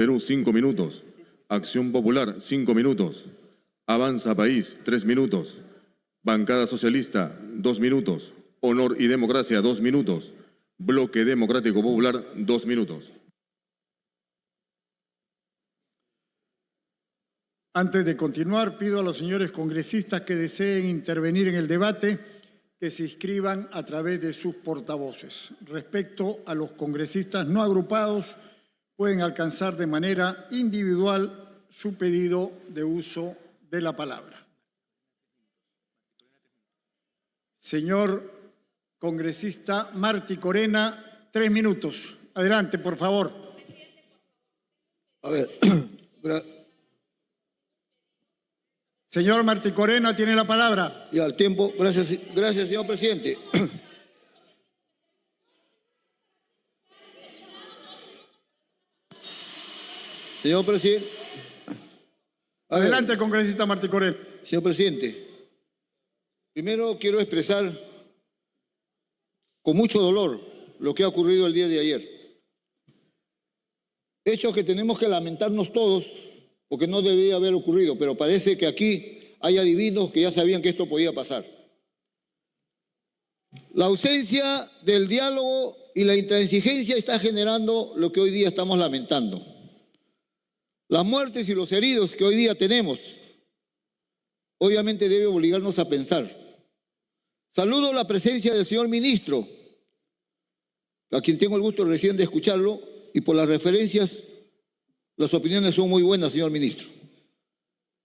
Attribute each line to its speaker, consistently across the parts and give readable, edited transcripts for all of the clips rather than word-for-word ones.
Speaker 1: Perú, 5 minutos. Acción Popular, 5 minutos. Avanza País, 3 minutos. Bancada Socialista, 2 minutos. Honor y Democracia, 2 minutos. Bloque Democrático Popular, 2 minutos.
Speaker 2: Antes de continuar, pido a los señores congresistas que deseen intervenir en el debate que se inscriban a través de sus portavoces. Respecto a los congresistas no agrupados, pueden alcanzar de manera individual su pedido de uso de la palabra. Señor congresista Martí Corena, 3 minutos. Adelante, por favor.
Speaker 3: A ver,
Speaker 2: Señor Martí Corena, tiene la palabra.
Speaker 3: ya el tiempo. Gracias, señor presidente. Señor presidente.
Speaker 2: Adelante, congresista Martí Corena.
Speaker 3: Señor presidente, primero quiero expresar con mucho dolor lo que ha ocurrido el día de ayer. Hechos que tenemos que lamentarnos todos porque no debía haber ocurrido, pero parece que aquí hay adivinos que ya sabían que esto podía pasar. La ausencia del diálogo y la intransigencia está generando lo que hoy día estamos lamentando. Las muertes y los heridos que hoy día tenemos, obviamente debe obligarnos a pensar. Saludo la presencia del señor ministro, a quien tengo el gusto recién de escucharlo, y por las referencias, las opiniones son muy buenas, señor ministro.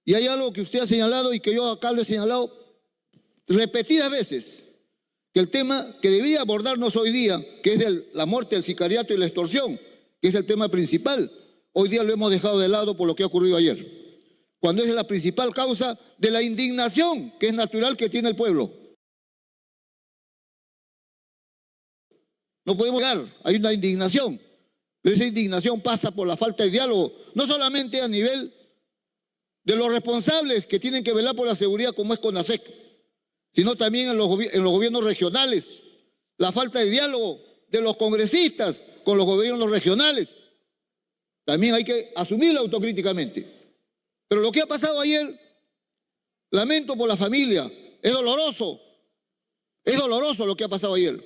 Speaker 3: Y hay algo que usted ha señalado y que yo acá lo he señalado repetidas veces, que el tema que debería abordarnos hoy día, que es la muerte, el sicariato y la extorsión, que es el tema principal, hoy día lo hemos dejado de lado por lo que ha ocurrido ayer, cuando es la principal causa de la indignación que es natural que tiene el pueblo. No podemos negar, hay una indignación, pero esa indignación pasa por la falta de diálogo, no solamente a nivel de los responsables que tienen que velar por la seguridad como es CONASEC, sino también en los gobiernos regionales, la falta de diálogo de los congresistas con los gobiernos regionales. También hay que asumirlo autocríticamente. Pero lo que ha pasado ayer, lamento por la familia, es doloroso lo que ha pasado ayer.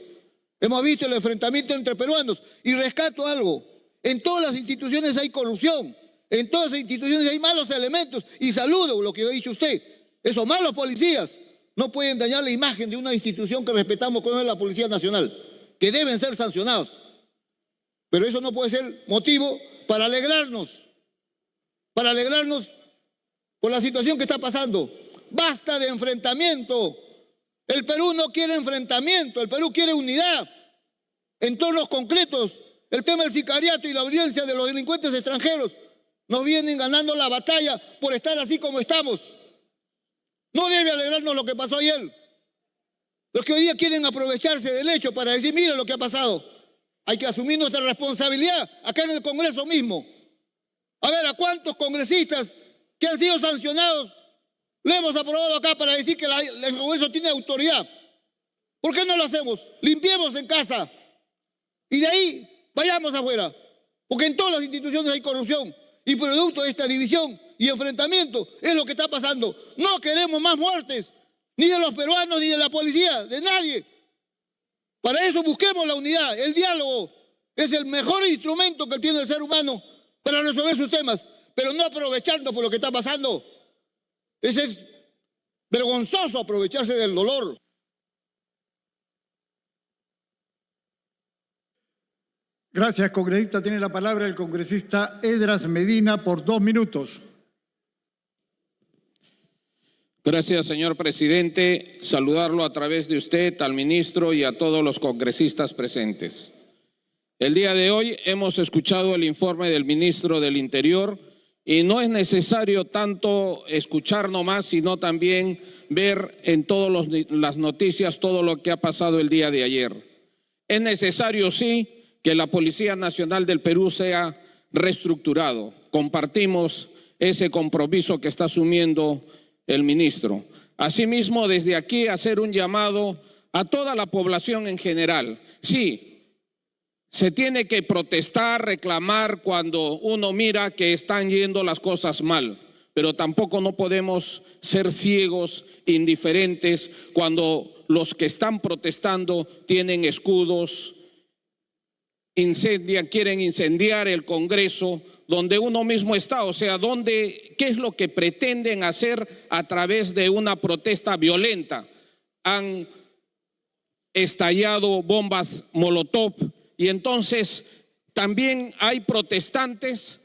Speaker 3: Hemos visto el enfrentamiento entre peruanos y rescato algo, en todas las instituciones hay corrupción, en todas las instituciones hay malos elementos y saludo lo que ha dicho usted, esos malos policías no pueden dañar la imagen de una institución que respetamos como es la Policía Nacional, que deben ser sancionados. Pero eso no puede ser motivo para alegrarnos por la situación que está pasando. Basta de enfrentamiento. El Perú no quiere enfrentamiento, el Perú quiere unidad. En tornos concretos, el tema del sicariato y la audiencia de los delincuentes extranjeros nos vienen ganando la batalla por estar así como estamos. No debe alegrarnos lo que pasó ayer. Los que hoy día quieren aprovecharse del hecho para decir, mira lo que ha pasado. Hay que asumir nuestra responsabilidad acá en el Congreso mismo. A ver, ¿a cuántos congresistas que han sido sancionados le hemos aprobado acá para decir que el Congreso tiene autoridad? ¿Por qué no lo hacemos? Limpiemos en casa y de ahí vayamos afuera. Porque en todas las instituciones hay corrupción y producto de esta división y enfrentamiento es lo que está pasando. No queremos más muertes, ni de los peruanos, ni de la policía, de nadie. Para eso busquemos la unidad, el diálogo es el mejor instrumento que tiene el ser humano para resolver sus temas, pero no aprovechando por lo que está pasando. Ese es vergonzoso aprovecharse del dolor.
Speaker 2: Gracias, congresista. Tiene la palabra el congresista Edras Medina por 2 minutos.
Speaker 4: Gracias, señor presidente. Saludarlo a través de usted, al ministro y a todos los congresistas presentes. El día de hoy hemos escuchado el informe del ministro del Interior y no es necesario tanto escuchar nomás, sino también ver en todas las noticias todo lo que ha pasado el día de ayer. Es necesario, sí, que la Policía Nacional del Perú sea reestructurado. Compartimos ese compromiso que está asumiendo el ministro. Asimismo, desde aquí hacer un llamado a toda la población en general. Sí, Se tiene que protestar, reclamar cuando uno mira que están yendo las cosas mal, pero tampoco no podemos ser ciegos, indiferentes, cuando los que están protestando tienen escudos, quieren incendiar el Congreso donde uno mismo está. O sea, ¿qué es lo que pretenden hacer a través de una protesta violenta? Han estallado bombas Molotov y entonces también hay protestantes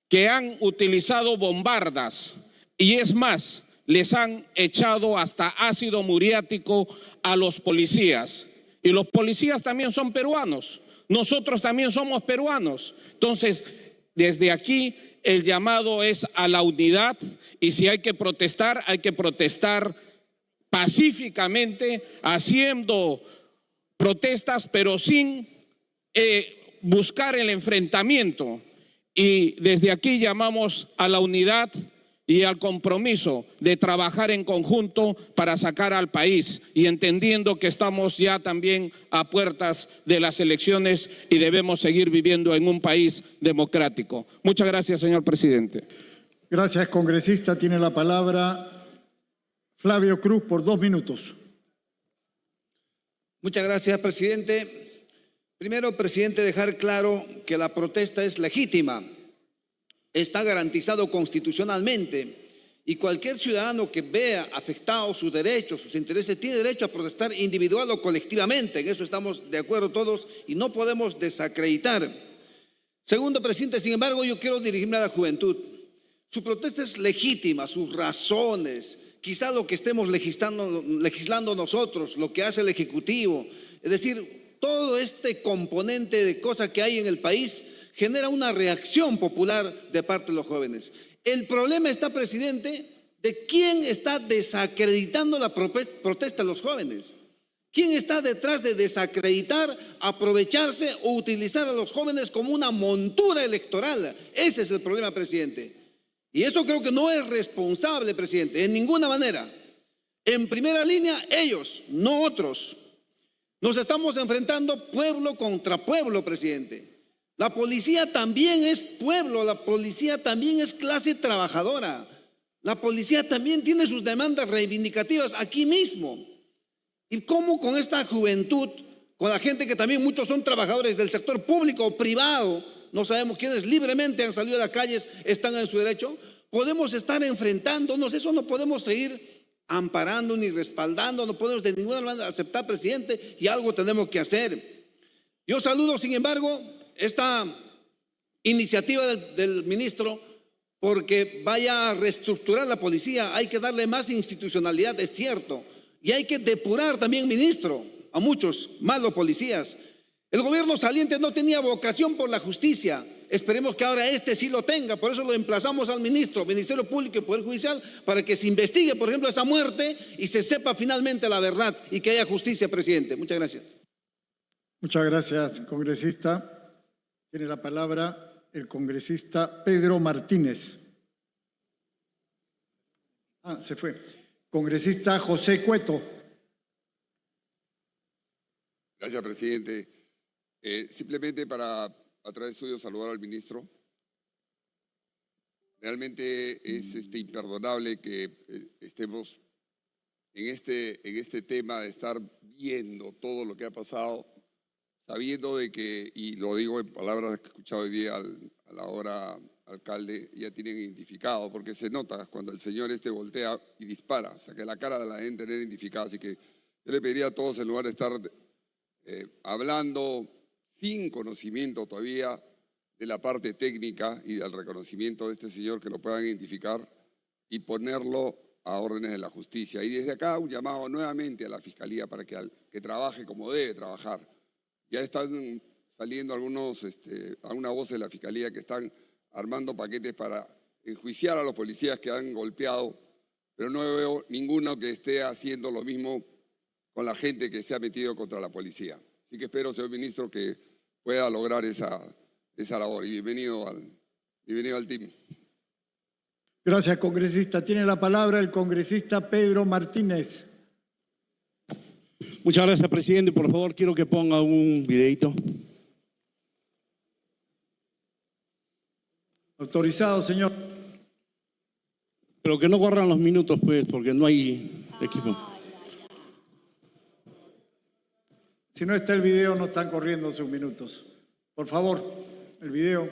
Speaker 4: que han utilizado bombardas y es más, les han echado hasta ácido muriático a los policías. Y los policías también son peruanos. Nosotros también somos peruanos. Entonces, desde aquí el llamado es a la unidad y si hay que protestar pacíficamente, haciendo protestas, pero sin buscar el enfrentamiento. Y desde aquí llamamos a la unidad y al compromiso de trabajar en conjunto para sacar al país y entendiendo que estamos ya también a puertas de las elecciones y debemos seguir viviendo en un país democrático. Muchas gracias, señor presidente.
Speaker 2: Gracias, congresista. Tiene la palabra Flavio Cruz por 2 minutos.
Speaker 5: Muchas gracias, presidente. Primero, presidente, dejar claro que la protesta es legítima. Está garantizado constitucionalmente y cualquier ciudadano que vea afectados sus derechos, sus intereses, tiene derecho a protestar individual o colectivamente. En eso estamos de acuerdo todos y no podemos desacreditar. Segundo, presidente, sin embargo, yo quiero dirigirme a la juventud. Su protesta es legítima, sus razones, quizá lo que estemos legislando nosotros, lo que hace el Ejecutivo, es decir, todo este componente de cosas que hay en el país genera una reacción popular de parte de los jóvenes. El problema está, presidente, de quién está desacreditando la protesta de los jóvenes. ¿Quién está detrás de desacreditar, aprovecharse o utilizar a los jóvenes como una montura electoral? Ese es el problema, presidente. Y eso creo que no es responsable, presidente, en ninguna manera. En primera línea, ellos, no otros. Nos estamos enfrentando pueblo contra pueblo, presidente. La policía también es pueblo, la policía también es clase trabajadora. La policía también tiene sus demandas reivindicativas aquí mismo. ¿Y cómo con esta juventud, con la gente que también muchos son trabajadores del sector público o privado, no sabemos quiénes libremente han salido de las calles, están en su derecho, podemos estar enfrentándonos? Eso no podemos seguir amparando ni respaldando, no podemos de ninguna manera aceptar, presidente, y algo tenemos que hacer. Yo saludo, sin embargo, esta iniciativa del ministro porque vaya a reestructurar la policía. Hay que darle más institucionalidad, es cierto, y hay que depurar también, ministro, a muchos malos policías. El gobierno saliente no tenía vocación por la justicia. Esperemos que ahora sí lo tenga. Por eso lo emplazamos al ministro, Ministerio Público y Poder Judicial, para que se investigue, por ejemplo, esa muerte y se sepa finalmente la verdad y que haya justicia, presidente. Muchas gracias.
Speaker 2: Muchas gracias, congresista. Tiene la palabra el congresista Pedro Martínez. Se fue. Congresista José Cueto.
Speaker 6: Gracias, presidente. Simplemente para, a través suyo, saludar al ministro. Realmente es imperdonable que estemos en este tema de estar viendo todo lo que ha pasado, sabiendo de que, y lo digo en palabras que he escuchado hoy día a la hora alcalde, ya tienen identificado, porque se nota cuando el señor voltea y dispara, o sea que la cara de la gente era identificada. Así que yo le pediría a todos, en lugar de estar hablando sin conocimiento todavía de la parte técnica y del reconocimiento de este señor, que lo puedan identificar y ponerlo a órdenes de la justicia. Y desde acá un llamado nuevamente a la Fiscalía para que trabaje como debe trabajar. Ya están saliendo algunas voces de la Fiscalía que están armando paquetes para enjuiciar a los policías que han golpeado, pero no veo ninguno que esté haciendo lo mismo con la gente que se ha metido contra la policía. Así que espero, señor ministro, que pueda lograr esa labor. Y bienvenido al team.
Speaker 2: Gracias, congresista. Tiene la palabra el congresista Pedro Martínez.
Speaker 7: Muchas gracias, presidente. Por favor, quiero que ponga un videito.
Speaker 2: Autorizado, señor.
Speaker 7: Pero que no corran los minutos, pues, porque no hay equipo.
Speaker 2: Si no está el video, no están corriendo sus minutos. Por favor, el video.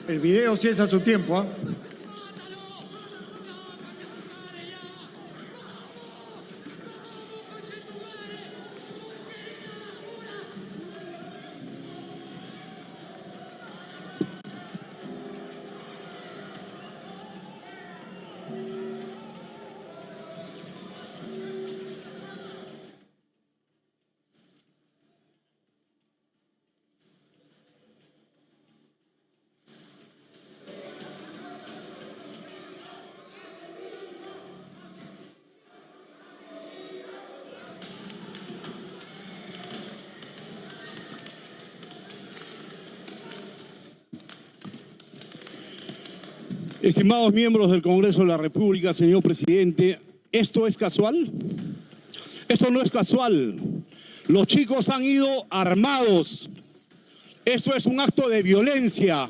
Speaker 2: El video sí es a su tiempo, ¿ah?
Speaker 7: Estimados miembros del Congreso de la República, señor presidente, ¿esto es casual? Esto no es casual. Los chicos han ido armados. Esto es un acto de violencia.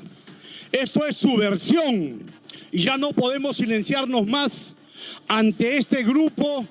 Speaker 7: Esto es subversión. Y ya no podemos silenciarnos más ante este grupo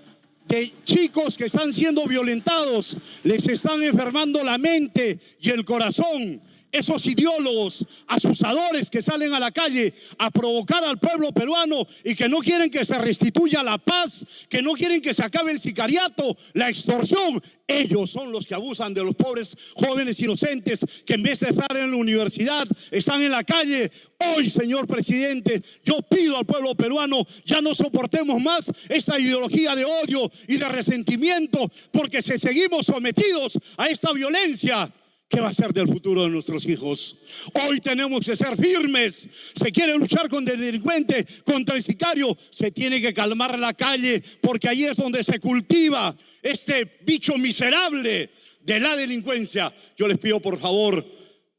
Speaker 7: de chicos que están siendo violentados. Les están enfermando la mente y el corazón. Esos ideólogos asusadores que salen a la calle a provocar al pueblo peruano y que no quieren que se restituya la paz, que no quieren que se acabe el sicariato, la extorsión. Ellos son los que abusan de los pobres jóvenes inocentes que en vez de estar en la universidad están en la calle. Hoy, señor presidente, yo pido al pueblo peruano, ya no soportemos más esta ideología de odio y de resentimiento, porque si seguimos sometidos a esta violencia, ¿qué va a ser del futuro de nuestros hijos? Hoy tenemos que ser firmes. Se quiere luchar contra el delincuente, contra el sicario, se tiene que calmar la calle, porque ahí es donde se cultiva este bicho miserable de la delincuencia. Yo les pido, por favor,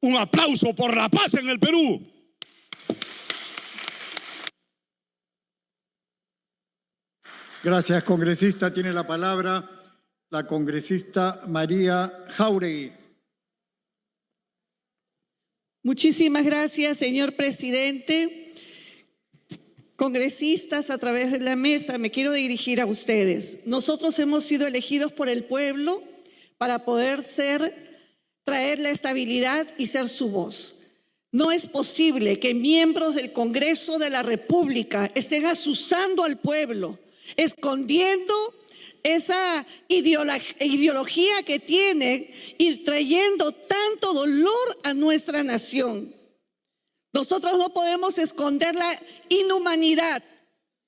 Speaker 7: un aplauso por la paz en el Perú.
Speaker 2: Gracias, congresista. Tiene la palabra la congresista María Jáuregui.
Speaker 8: Muchísimas gracias, señor presidente. Congresistas, a través de la mesa, me quiero dirigir a ustedes. Nosotros hemos sido elegidos por el pueblo para poder traer la estabilidad y ser su voz. No es posible que miembros del Congreso de la República estén asusando al pueblo, escondiendo esa ideología que tienen y trayendo tanto dolor a nuestra nación. Nosotros no podemos esconder la inhumanidad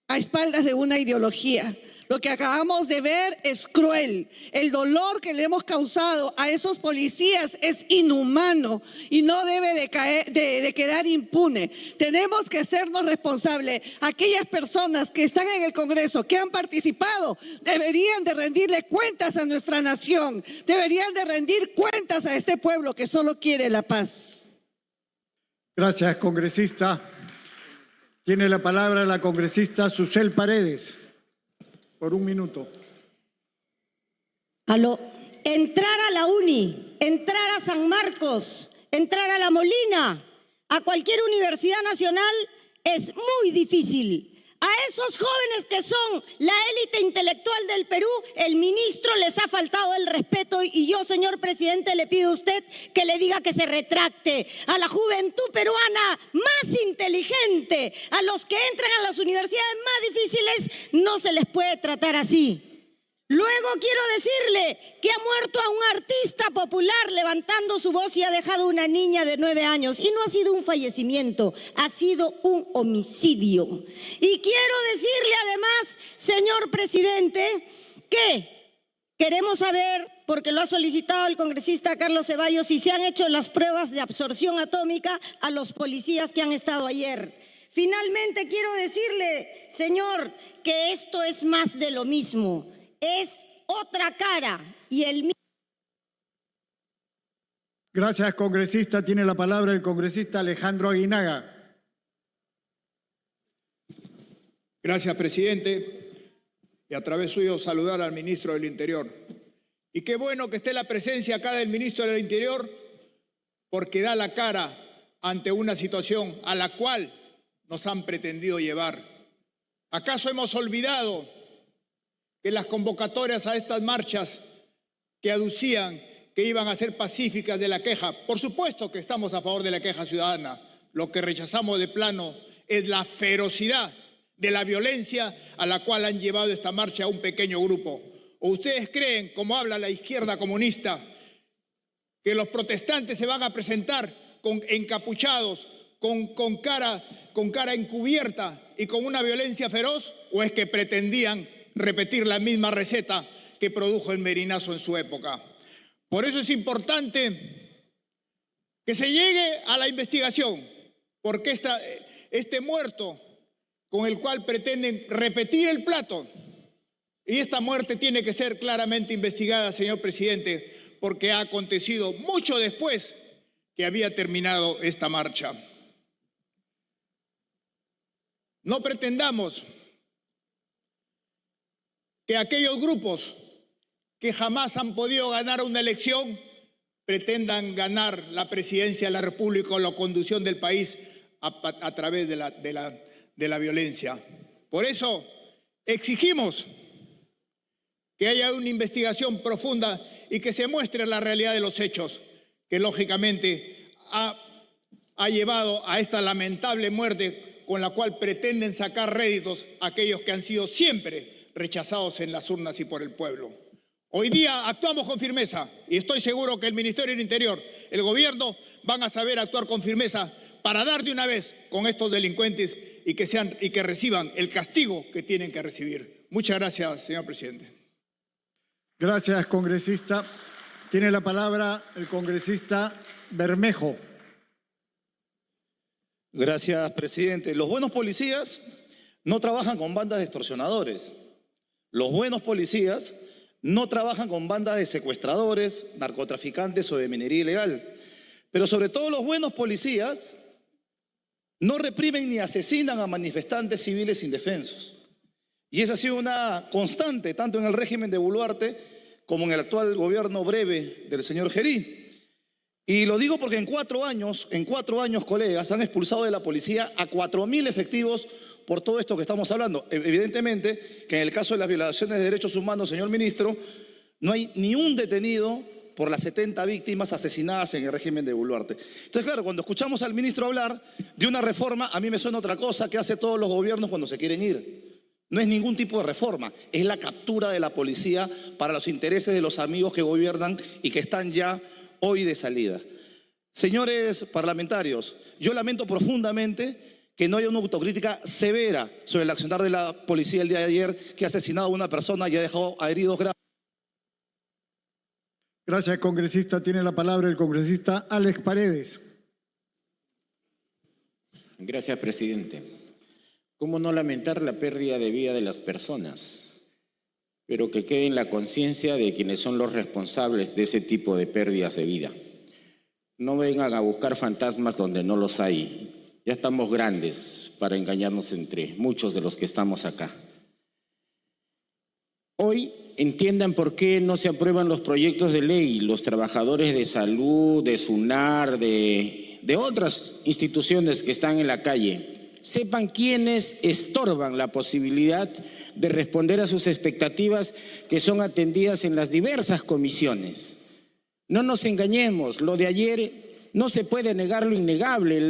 Speaker 8: a espaldas de una ideología. Lo que acabamos de ver es cruel. El dolor que le hemos causado a esos policías es inhumano y no debe de quedar impune. Tenemos que hacernos responsables. Aquellas personas que están en el Congreso, que han participado, deberían de rendirle cuentas a nuestra nación. Deberían de rendir cuentas a este pueblo que solo quiere la paz.
Speaker 2: Gracias, congresista. Tiene la palabra la congresista Susel Paredes. Por un minuto.
Speaker 9: Entrar a la UNI, entrar a San Marcos, entrar a La Molina, a cualquier universidad nacional es muy difícil. A esos jóvenes que son la élite intelectual del Perú, el ministro les ha faltado el respeto y yo, señor presidente, le pido a usted que le diga que se retracte. A la juventud peruana más inteligente, a los que entran a las universidades más difíciles, no se les puede tratar así. Luego quiero decirle que ha muerto a un artista popular levantando su voz y ha dejado una niña de 9 años. Y no ha sido un fallecimiento, ha sido un homicidio. Y quiero decirle además, señor presidente, que queremos saber, porque lo ha solicitado el congresista Carlos Ceballos, si se han hecho las pruebas de absorción atómica a los policías que han estado ayer. Finalmente quiero decirle, señor, que esto es más de lo mismo. Es otra cara y el mismo.
Speaker 2: Gracias, congresista. Tiene la palabra el congresista Alejandro Aguinaga.
Speaker 10: Gracias, presidente. Y a través suyo saludar al ministro del Interior. Y qué bueno que esté la presencia acá del ministro del Interior, porque da la cara ante una situación a la cual nos han pretendido llevar. ¿Acaso hemos olvidado que las convocatorias a estas marchas que aducían que iban a ser pacíficas de la queja? Por supuesto que estamos a favor de la queja ciudadana. Lo que rechazamos de plano es la ferocidad de la violencia a la cual han llevado esta marcha a un pequeño grupo. ¿O ustedes creen, como habla la izquierda comunista, que los protestantes se van a presentar encapuchados, con cara encubierta y con una violencia feroz? ¿O es que pretendían repetir la misma receta que produjo el Merinazo en su época? Por eso es importante que se llegue a la investigación, porque este muerto con el cual pretenden repetir el plato, y esta muerte tiene que ser claramente investigada, señor presidente, porque ha acontecido mucho después que había terminado esta marcha. No pretendamos que aquellos grupos que jamás han podido ganar una elección pretendan ganar la presidencia de la República o la conducción del país a través de la violencia. Por eso exigimos que haya una investigación profunda y que se muestre la realidad de los hechos, que lógicamente ha llevado a esta lamentable muerte con la cual pretenden sacar réditos aquellos que han sido siempre rechazados en las urnas y por el pueblo. Hoy día actuamos con firmeza y estoy seguro que el Ministerio del Interior, el gobierno, van a saber actuar con firmeza para dar de una vez con estos delincuentes y que reciban el castigo que tienen que recibir. Muchas gracias, señor presidente.
Speaker 2: Gracias, congresista. Tiene la palabra el congresista Bermejo.
Speaker 11: Gracias, presidente. Los buenos policías no trabajan con bandas de extorsionadores. Los buenos policías no trabajan con bandas de secuestradores, narcotraficantes o de minería ilegal. Pero sobre todo los buenos policías no reprimen ni asesinan a manifestantes civiles indefensos. Y esa ha sido una constante, tanto en el régimen de Boluarte como en el actual gobierno breve del señor Gerí. Y lo digo porque en 4 años, colegas, han expulsado de la policía a 4.000 efectivos por todo esto que estamos hablando. Evidentemente que en el caso de las violaciones de derechos humanos, señor ministro, no hay ni un detenido por las 70 víctimas asesinadas en el régimen de Boluarte. Entonces, claro, cuando escuchamos al ministro hablar de una reforma, a mí me suena otra cosa que hace todos los gobiernos cuando se quieren ir. No es ningún tipo de reforma, es la captura de la policía para los intereses de los amigos que gobiernan y que están ya hoy de salida. Señores parlamentarios, yo lamento profundamente que no haya una autocrítica severa sobre el accionar de la policía el día de ayer, que ha asesinado a una persona y ha dejado a heridos graves.
Speaker 2: Gracias, congresista. Tiene la palabra el congresista Alex Paredes.
Speaker 12: Gracias, presidente. ¿Cómo no lamentar la pérdida de vida de las personas? Pero que quede en la conciencia de quienes son los responsables de ese tipo de pérdidas de vida. No vengan a buscar fantasmas donde no los hay. Ya estamos grandes para engañarnos entre muchos de los que estamos acá. Hoy entiendan por qué no se aprueban los proyectos de ley. Los trabajadores de salud, de SUNAR, de otras instituciones que están en la calle, sepan quiénes estorban la posibilidad de responder a sus expectativas que son atendidas en las diversas comisiones. No nos engañemos, lo de ayer no se puede negar lo innegable,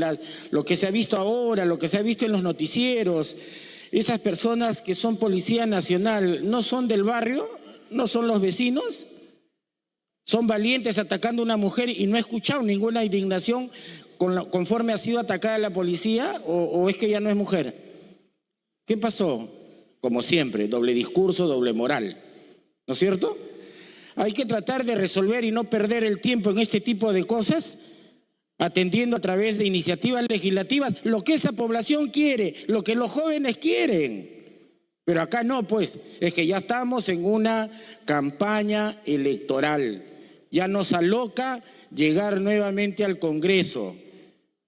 Speaker 12: lo que se ha visto ahora, lo que se ha visto en los noticieros. Esas personas que son Policía Nacional no son del barrio, no son los vecinos, son valientes atacando a una mujer y no he escuchado ninguna indignación conforme ha sido atacada la policía, o es que ya no es mujer. ¿Qué pasó? Como siempre, doble discurso, doble moral, ¿no es cierto? Hay que tratar de resolver y no perder el tiempo en este tipo de cosas, atendiendo a través de iniciativas legislativas lo que esa población quiere, lo que los jóvenes quieren. Pero acá no, pues, es que ya estamos en una campaña electoral. Ya nos aloca llegar nuevamente al Congreso.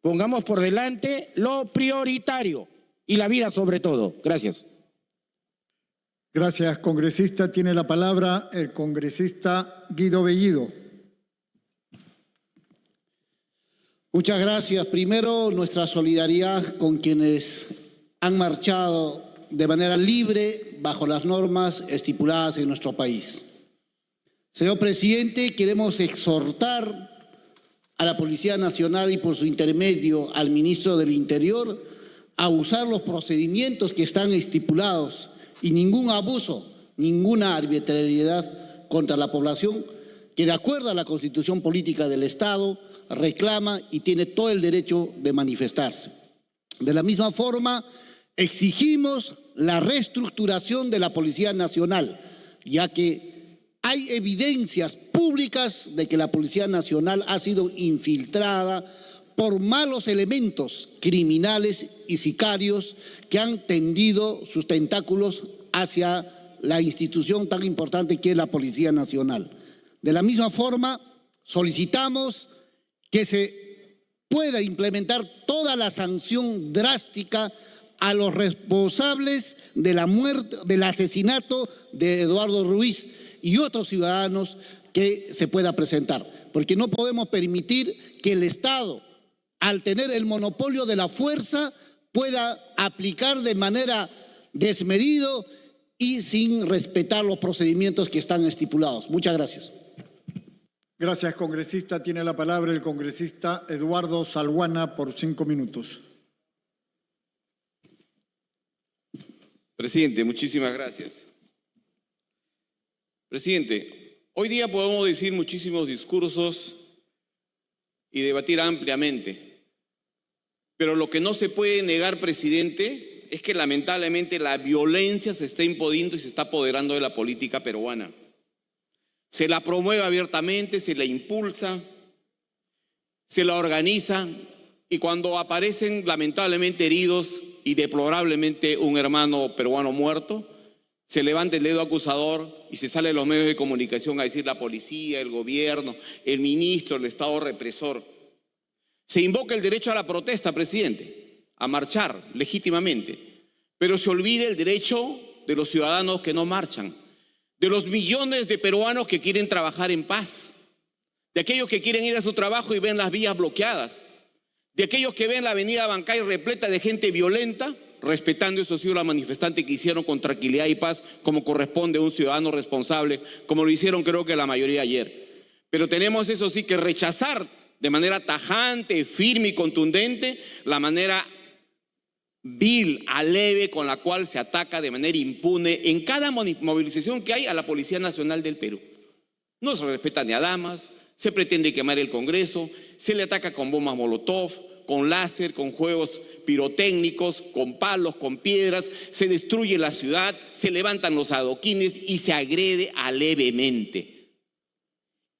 Speaker 12: Pongamos por delante lo prioritario y la vida sobre todo. Gracias.
Speaker 2: Gracias, congresista. Tiene la palabra el congresista Guido Bellido.
Speaker 13: Muchas gracias. Primero, nuestra solidaridad con quienes han marchado de manera libre bajo las normas estipuladas en nuestro país. Señor presidente, queremos exhortar a la Policía Nacional y por su intermedio al ministro del Interior a usar los procedimientos que están estipulados y ningún abuso, ninguna arbitrariedad contra la población que de acuerdo a la Constitución Política del Estado reclama y tiene todo el derecho de manifestarse. De la misma forma, exigimos la reestructuración de la Policía Nacional, ya que hay evidencias públicas de que la Policía Nacional ha sido infiltrada por malos elementos criminales y sicarios que han tendido sus tentáculos hacia la institución tan importante que es la Policía Nacional. De la misma forma, solicitamos que se pueda implementar toda la sanción drástica a los responsables de la muerte, del asesinato de Eduardo Ruiz y otros ciudadanos que se pueda presentar, porque no podemos permitir que el Estado, al tener el monopolio de la fuerza, pueda aplicar de manera desmedida y sin respetar los procedimientos que están estipulados. Muchas gracias.
Speaker 2: Gracias, congresista. Tiene la palabra el congresista Eduardo Salguana por 5 minutos.
Speaker 4: Presidente, muchísimas gracias. Presidente, hoy día podemos decir muchísimos discursos y debatir ampliamente, pero lo que no se puede negar, presidente, es que lamentablemente la violencia se está imponiendo y se está apoderando de la política peruana. Se la promueve abiertamente, se la impulsa, se la organiza y cuando aparecen lamentablemente heridos y deplorablemente un hermano peruano muerto, se levanta el dedo acusador y se sale a los medios de comunicación a decir la policía, el gobierno, el ministro, el Estado represor. Se invoca el derecho a la protesta, presidente, a marchar legítimamente, pero se olvida el derecho de los ciudadanos que no marchan, de los millones de peruanos que quieren trabajar en paz, de aquellos que quieren ir a su trabajo y ven las vías bloqueadas, de aquellos que ven la avenida Bancay repleta de gente violenta, respetando eso sí la manifestante que hicieron con tranquilidad y paz, como corresponde a un ciudadano responsable, como lo hicieron creo que la mayoría ayer. Pero tenemos eso sí que rechazar de manera tajante, firme y contundente la manera vil, aleve con la cual se ataca de manera impune en cada movilización que hay a la Policía Nacional del Perú. No se respeta ni a damas, se pretende quemar el Congreso, se le ataca con bombas molotov, con láser, con juegos pirotécnicos, con palos, con piedras, se destruye la ciudad, se levantan los adoquines y se agrede alevemente.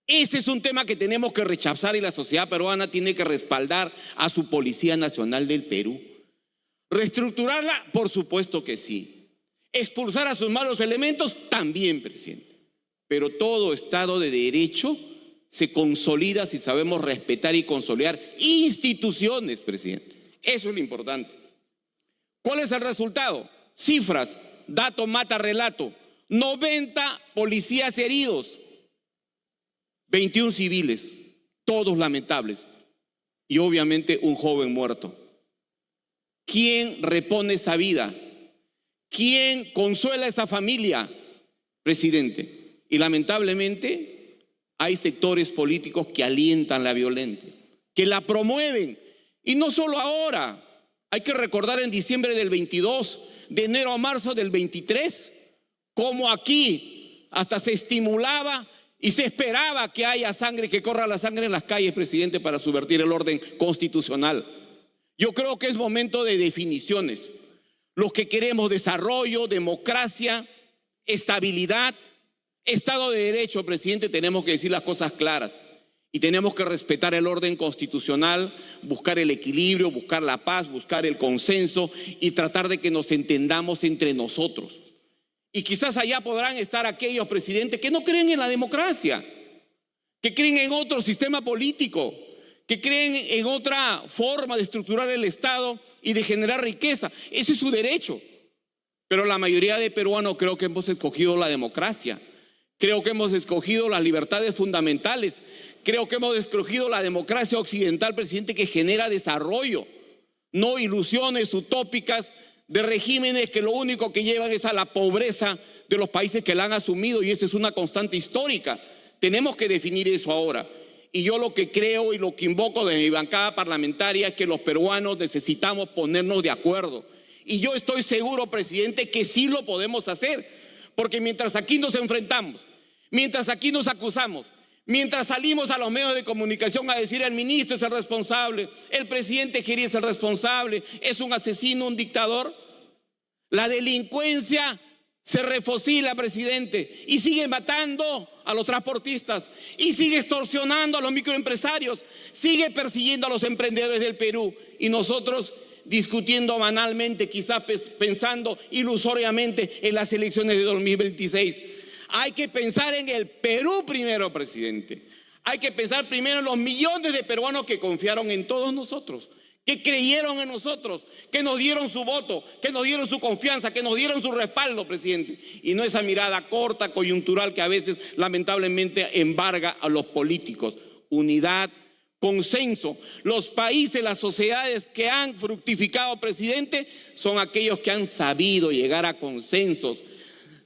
Speaker 4: Ese es un tema que tenemos que rechazar y la sociedad peruana tiene que respaldar a su Policía Nacional del Perú. ¿Reestructurarla? Por supuesto que sí. ¿Expulsar a sus malos elementos? También, presidente. Pero todo Estado de Derecho se consolida si sabemos respetar y consolidar instituciones, presidente. Eso es lo importante. ¿Cuál es el resultado? Cifras, dato mata relato. 90 policías heridos, 21 civiles, todos lamentables. Y obviamente un joven muerto. ¿Quién repone esa vida? ¿Quién consuela a esa familia? Presidente. Y lamentablemente hay sectores políticos que alientan la violencia, que la promueven. Y no solo ahora. Hay que recordar en diciembre del 22, de enero a marzo del 23, cómo aquí hasta se estimulaba y se esperaba que haya sangre, que corra la sangre en las calles, presidente, para subvertir el orden constitucional. Yo creo que es momento de definiciones. Los que queremos desarrollo, democracia, estabilidad, Estado de Derecho, presidente, tenemos que decir las cosas claras y tenemos que respetar el orden constitucional, buscar el equilibrio, buscar la paz, buscar el consenso y tratar de que nos entendamos entre nosotros. Y quizás allá podrán estar aquellos, presidente, que no creen en la democracia, que creen en otro sistema político, que creen en otra forma de estructurar el Estado y de generar riqueza. Ese es su derecho.
Speaker 14: pero la mayoría de peruanos creo que hemos escogido la democracia, creo que hemos escogido las libertades fundamentales, creo que hemos escogido la democracia occidental, presidente, que genera desarrollo, no ilusiones utópicas de regímenes que lo único que llevan es a la pobreza de los países que la han asumido, y esa es una constante histórica. Tenemos que definir eso ahora. Y yo lo que creo y lo que invoco desde mi bancada parlamentaria es que los peruanos necesitamos ponernos de acuerdo. Y yo estoy seguro, presidente, que sí lo podemos hacer, porque mientras aquí nos enfrentamos, mientras aquí nos acusamos, mientras salimos a los medios de comunicación a decir el ministro es el responsable, el presidente Geri es el responsable, es un asesino, un dictador, la delincuencia se refocila, presidente, y sigue matando a los transportistas, y sigue extorsionando a los microempresarios, sigue persiguiendo a los emprendedores del Perú, y nosotros discutiendo banalmente, quizás pensando ilusoriamente en las elecciones de 2026. Hay que pensar en el Perú primero, presidente. Hay que pensar primero en los millones de peruanos que confiaron en todos nosotros, que creyeron en nosotros, que nos dieron su voto, que nos dieron su confianza, que nos dieron su respaldo, presidente. Y no esa mirada corta, coyuntural, que a veces lamentablemente embarga a los políticos. Unidad, consenso. Los países, las sociedades que han fructificado, presidente, son aquellos que han sabido llegar a consensos.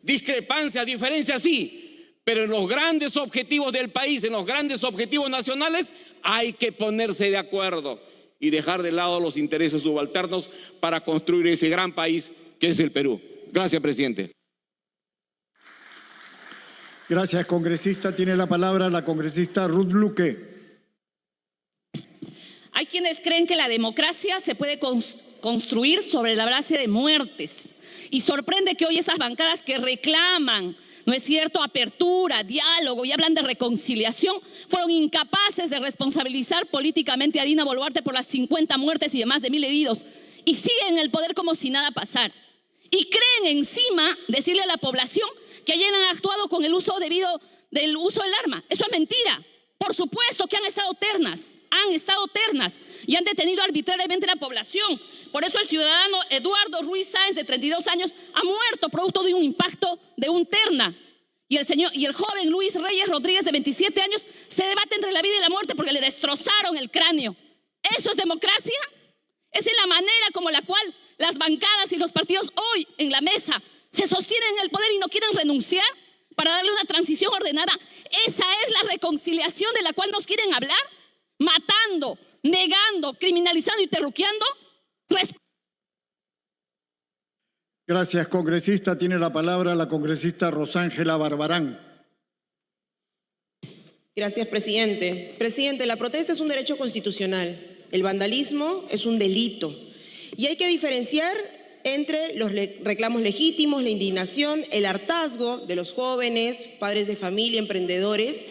Speaker 14: Discrepancias, diferencias sí, pero en los grandes objetivos del país, en los grandes objetivos nacionales, hay que ponerse de acuerdo y dejar de lado los intereses subalternos para construir ese gran país que es el Perú. Gracias, presidente.
Speaker 2: Gracias, congresista. Tiene la palabra la congresista Ruth Luque.
Speaker 15: Hay quienes creen que la democracia se puede construir sobre la base de muertes. Y sorprende que hoy esas bancadas que reclaman, ¿no es cierto?, apertura, diálogo y hablan de reconciliación, fueron incapaces de responsabilizar políticamente a Dina Boluarte por las 50 muertes y de más de 1.000 heridos. Y siguen en el poder como si nada pasara. Y creen encima decirle a la población que ayer han actuado con el uso debido del uso del arma. Eso es mentira. Por supuesto que han estado ternas y han detenido arbitrariamente a la población. Por eso el ciudadano Eduardo Ruiz Sáenz, de 32 años, ha muerto producto de un impacto de un terna. Y el joven Luis Reyes Rodríguez, de 27 años, se debate entre la vida y la muerte porque le destrozaron el cráneo. ¿Eso es democracia? Esa es la manera como la cual las bancadas y los partidos hoy en la mesa se sostienen en el poder y no quieren renunciar para darle una transición ordenada. Esa es la reconciliación de la cual nos quieren hablar, matando, negando, criminalizando y terruqueando.
Speaker 2: Gracias, congresista. Tiene la palabra la congresista Rosángela Barbarán.
Speaker 16: Gracias, presidente. Presidente, la protesta es un derecho constitucional. El vandalismo es un delito. Y hay que diferenciar entre los reclamos legítimos, la indignación, el hartazgo de los jóvenes, padres de familia, emprendedores,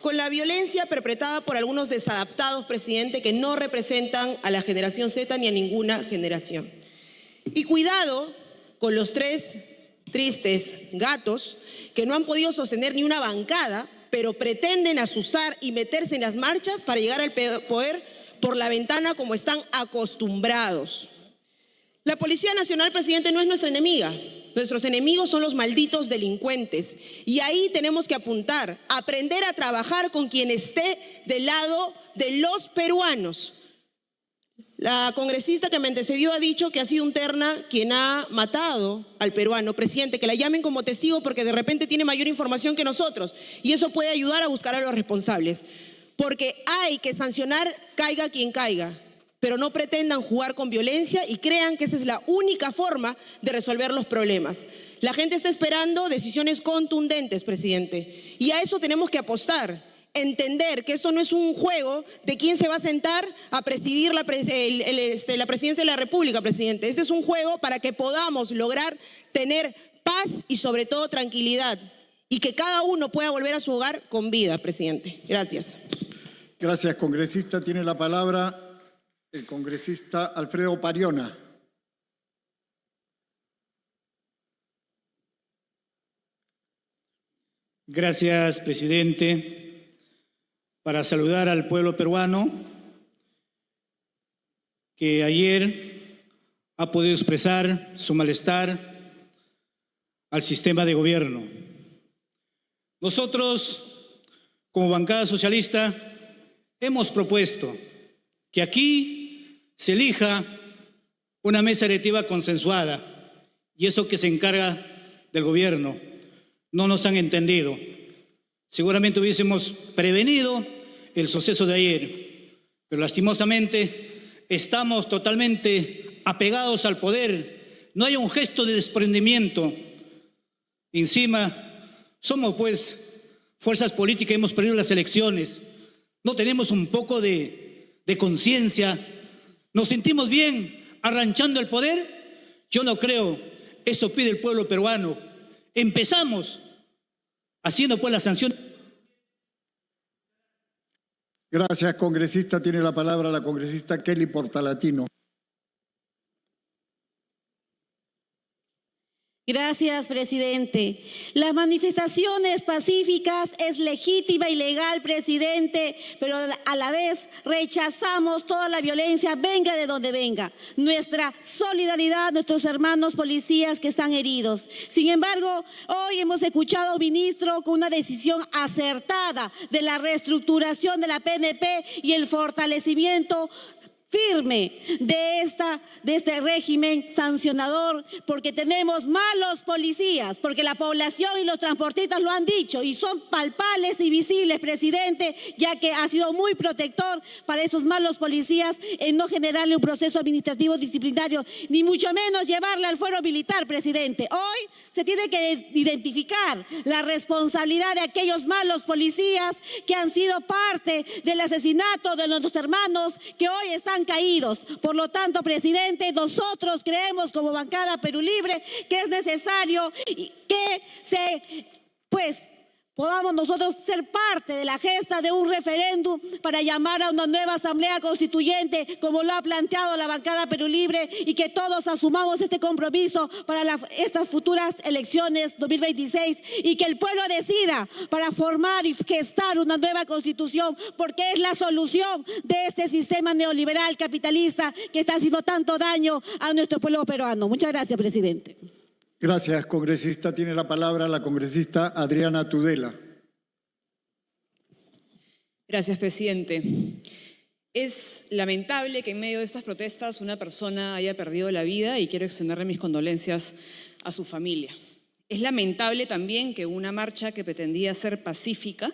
Speaker 16: con la violencia perpetrada por algunos desadaptados, presidente, que no representan a la generación Z ni a ninguna generación. Y cuidado con los 3 tristes gatos que no han podido sostener ni una bancada, pero pretenden azuzar y meterse en las marchas para llegar al poder por la ventana como están acostumbrados. La Policía Nacional, presidente, no es nuestra enemiga. Nuestros enemigos son los malditos delincuentes. Y ahí tenemos que apuntar, aprender a trabajar con quien esté del lado de los peruanos. La congresista que me antecedió ha dicho que ha sido un terna quien ha matado al peruano. Presidente, que la llamen como testigo porque de repente tiene mayor información que nosotros. Y eso puede ayudar a buscar a los responsables. Porque hay que sancionar, caiga quien caiga. Pero no pretendan jugar con violencia y crean que esa es la única forma de resolver los problemas. La gente está esperando decisiones contundentes, presidente, y a eso tenemos que apostar. Entender que esto no es un juego de quién se va a sentar a presidir la presidencia de la República, presidente. Este es un juego para que podamos lograr tener paz y sobre todo tranquilidad y que cada uno pueda volver a su hogar con vida, presidente. Gracias.
Speaker 2: Gracias, congresista. Tiene la palabra el congresista Alfredo Pariona.
Speaker 17: Gracias, presidente. Para saludar al pueblo peruano que ayer ha podido expresar su malestar al sistema de gobierno. Nosotros, como bancada socialista, hemos propuesto que aquí se elija una mesa directiva consensuada, y eso que se encarga del gobierno. No nos han entendido. Seguramente hubiésemos prevenido el suceso de ayer, pero lastimosamente estamos totalmente apegados al poder. No hay un gesto de desprendimiento. Encima, somos pues fuerzas políticas, hemos perdido las elecciones. No tenemos un poco de conciencia. Nos sentimos bien arranchando el poder. Yo no creo. Eso pide el pueblo peruano. Empezamos haciendo pues la sanción.
Speaker 2: Gracias, congresista. Tiene la palabra la congresista Kelly Portalatino.
Speaker 9: Gracias, presidente. Las manifestaciones pacíficas es legítima y legal, presidente, pero a la vez rechazamos toda la violencia, venga de donde venga. Nuestra solidaridad a nuestros hermanos policías que están heridos. Sin embargo, hoy hemos escuchado a un ministro con una decisión acertada de la reestructuración de la PNP y el fortalecimiento firme de este régimen sancionador, porque tenemos malos policías, porque la población y los transportistas lo han dicho y son palpables y visibles, presidente, ya que ha sido muy protector para esos malos policías en no generarle un proceso administrativo disciplinario, ni mucho menos llevarle al fuero militar, presidente. Hoy se tiene que identificar la responsabilidad de aquellos malos policías que han sido parte del asesinato de nuestros hermanos que hoy están caídos. Por lo tanto, presidente, nosotros creemos como bancada Perú Libre que es necesario que podamos nosotros ser parte de la gesta de un referéndum para llamar a una nueva asamblea constituyente, como lo ha planteado la bancada Perú Libre, y que todos asumamos este compromiso para estas futuras elecciones 2026 y que el pueblo decida para formar y gestar una nueva constitución, porque es la solución de este sistema neoliberal capitalista que está haciendo tanto daño a nuestro pueblo peruano. Muchas gracias, presidente.
Speaker 2: Gracias, congresista. Tiene la palabra la congresista Adriana Tudela.
Speaker 18: Gracias, presidente. Es lamentable que en medio de estas protestas una persona haya perdido la vida y quiero extenderle mis condolencias a su familia. Es lamentable también que una marcha que pretendía ser pacífica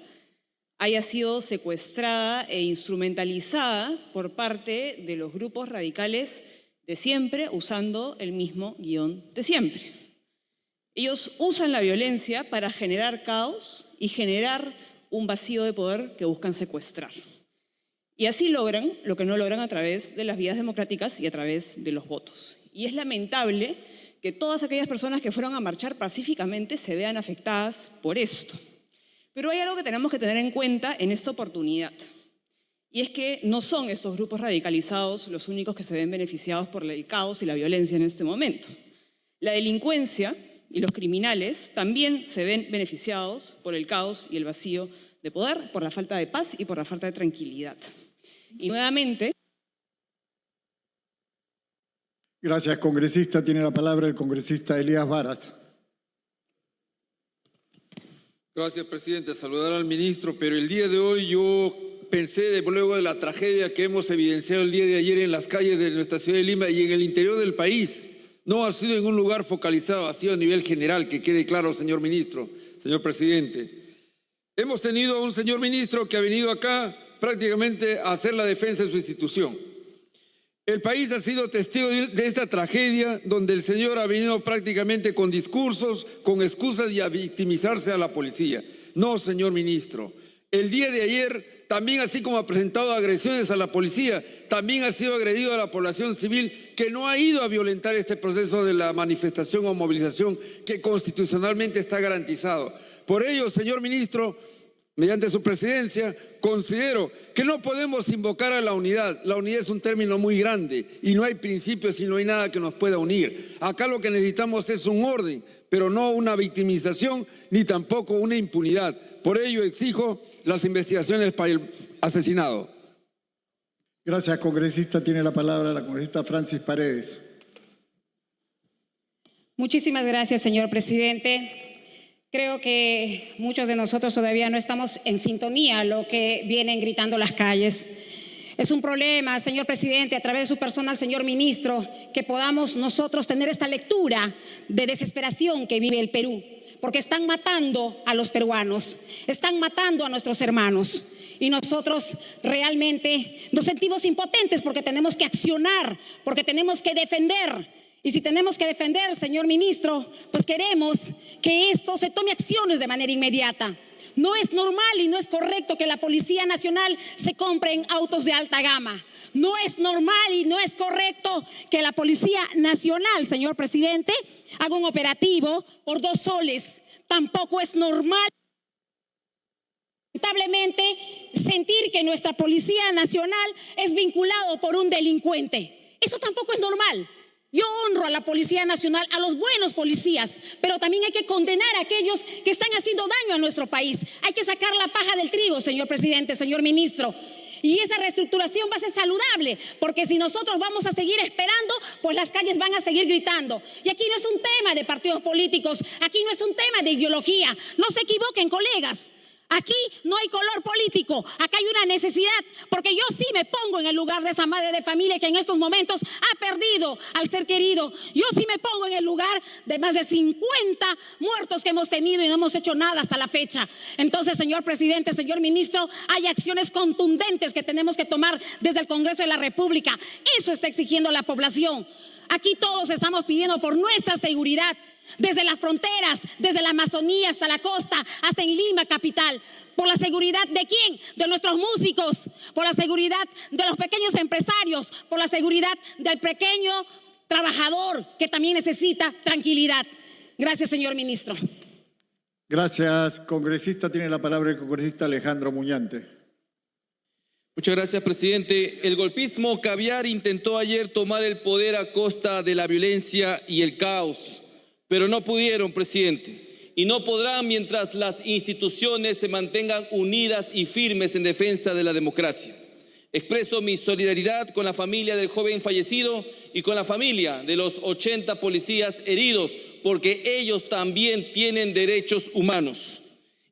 Speaker 18: haya sido secuestrada e instrumentalizada por parte de los grupos radicales de siempre, usando el mismo guión de siempre. Ellos usan la violencia para generar caos y generar un vacío de poder que buscan secuestrar. Y así logran lo que no logran a través de las vías democráticas y a través de los votos. Y es lamentable que todas aquellas personas que fueron a marchar pacíficamente se vean afectadas por esto. Pero hay algo que tenemos que tener en cuenta en esta oportunidad. Y es que no son estos grupos radicalizados los únicos que se ven beneficiados por el caos y la violencia en este momento. La delincuencia y los criminales también se ven beneficiados por el caos y el vacío de poder, por la falta de paz y por la falta de tranquilidad. Y nuevamente...
Speaker 2: Gracias, congresista. Tiene la palabra el congresista Elías Varas.
Speaker 19: Gracias, presidente. Saludar al ministro, pero el día de hoy yo pensé, luego de la tragedia que hemos evidenciado el día de ayer en las calles de nuestra ciudad de Lima y en el interior del país, no ha sido en un lugar focalizado, ha sido a nivel general, que quede claro, señor ministro, señor presidente. Hemos tenido a un señor ministro que ha venido acá prácticamente a hacer la defensa de su institución. El país ha sido testigo de esta tragedia donde el señor ha venido prácticamente con discursos, con excusas y a victimizarse a la policía. No, señor ministro. El día de ayer, también así como ha presentado agresiones a la policía, también ha sido agredido a la población civil que no ha ido a violentar este proceso de la manifestación o movilización que constitucionalmente está garantizado. Por ello, señor ministro, mediante su presidencia, considero que no podemos invocar a la unidad. La unidad es un término muy grande y no hay principios y no hay nada que nos pueda unir. Acá lo que necesitamos es un orden, pero no una victimización ni tampoco una impunidad. Por ello exijo las investigaciones para el asesinado.
Speaker 2: Gracias, congresista. Tiene la palabra la congresista Francis Paredes.
Speaker 20: Muchísimas gracias, señor presidente. Creo que muchos de nosotros todavía no estamos en sintonía a lo que vienen gritando las calles. Es un problema, señor presidente, a través de su persona, al señor ministro, que podamos nosotros tener esta lectura de desesperación que vive el Perú, porque están matando a los peruanos, están matando a nuestros hermanos. Y nosotros realmente nos sentimos impotentes porque tenemos que accionar, porque tenemos que defender. Y si tenemos que defender, señor ministro, pues queremos que esto se tome acciones de manera inmediata. No es normal y no es correcto que la Policía Nacional se compren autos de alta gama. No es normal y no es correcto que la Policía Nacional, señor presidente, haga un operativo por 2 soles. Tampoco es normal, lamentablemente, sentir que nuestra Policía Nacional es vinculado por un delincuente. Eso tampoco es normal. Yo honro a la Policía Nacional, a los buenos policías, pero también hay que condenar a aquellos que están haciendo daño a nuestro país. Hay que sacar la paja del trigo, señor presidente, señor ministro. Y esa reestructuración va a ser saludable, porque si nosotros vamos a seguir esperando, pues las calles van a seguir gritando. Y aquí no es un tema de partidos políticos, aquí no es un tema de ideología. No se equivoquen, colegas. Aquí no hay color político, acá hay una necesidad, porque yo sí me pongo en el lugar de esa madre de familia que en estos momentos ha perdido al ser querido. Yo sí me pongo en el lugar de más de 50 muertos que hemos tenido y no hemos hecho nada hasta la fecha. Entonces, señor presidente, señor ministro, hay acciones contundentes que tenemos que tomar desde el Congreso de la República. Eso está exigiendo la población. Aquí todos estamos pidiendo por nuestra seguridad. Desde las fronteras, desde la Amazonía hasta la costa, hasta en Lima capital. ¿Por la seguridad de quién? De nuestros músicos, por la seguridad de los pequeños empresarios, por la seguridad del pequeño trabajador que también necesita tranquilidad. Gracias, señor ministro.
Speaker 2: Gracias, congresista. Tiene la palabra el congresista Alejandro Muñante.
Speaker 21: Muchas gracias, presidente. El golpismo caviar intentó ayer tomar el poder a costa de la violencia y el caos. Pero no pudieron, presidente, y no podrán mientras las instituciones se mantengan unidas y firmes en defensa de la democracia. Expreso mi solidaridad con la familia del joven fallecido y con la familia de los 80 policías heridos, porque ellos también tienen derechos humanos.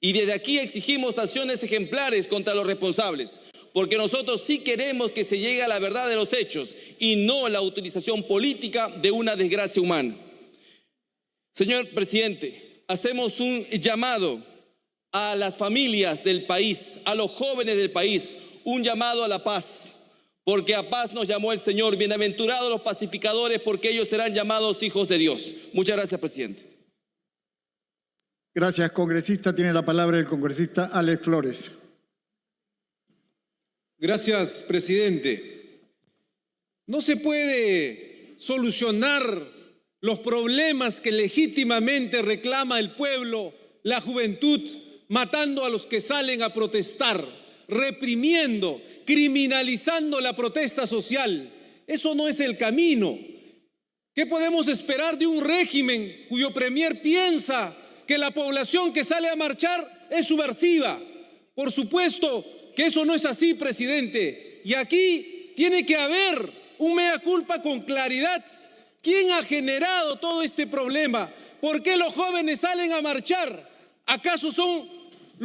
Speaker 21: Y desde aquí exigimos acciones ejemplares contra los responsables, porque nosotros sí queremos que se llegue a la verdad de los hechos y no la utilización política de una desgracia humana. Señor presidente, hacemos un llamado a las familias del país, a los jóvenes del país, un llamado a la paz, porque a paz nos llamó el Señor. Bienaventurados los pacificadores, porque ellos serán llamados hijos de Dios. Muchas gracias, presidente.
Speaker 2: Gracias, congresista. Tiene la palabra el congresista Alex Flores.
Speaker 22: Gracias, presidente. No se puede solucionar los problemas que legítimamente reclama el pueblo, la juventud, matando a los que salen a protestar, reprimiendo, criminalizando la protesta social. Eso no es el camino. ¿Qué podemos esperar de un régimen cuyo premier piensa que la población que sale a marchar es subversiva? Por supuesto que eso no es así, presidente. Y aquí tiene que haber un mea culpa con claridad. ¿Quién ha generado todo este problema? ¿Por qué los jóvenes salen a marchar? ¿Acaso son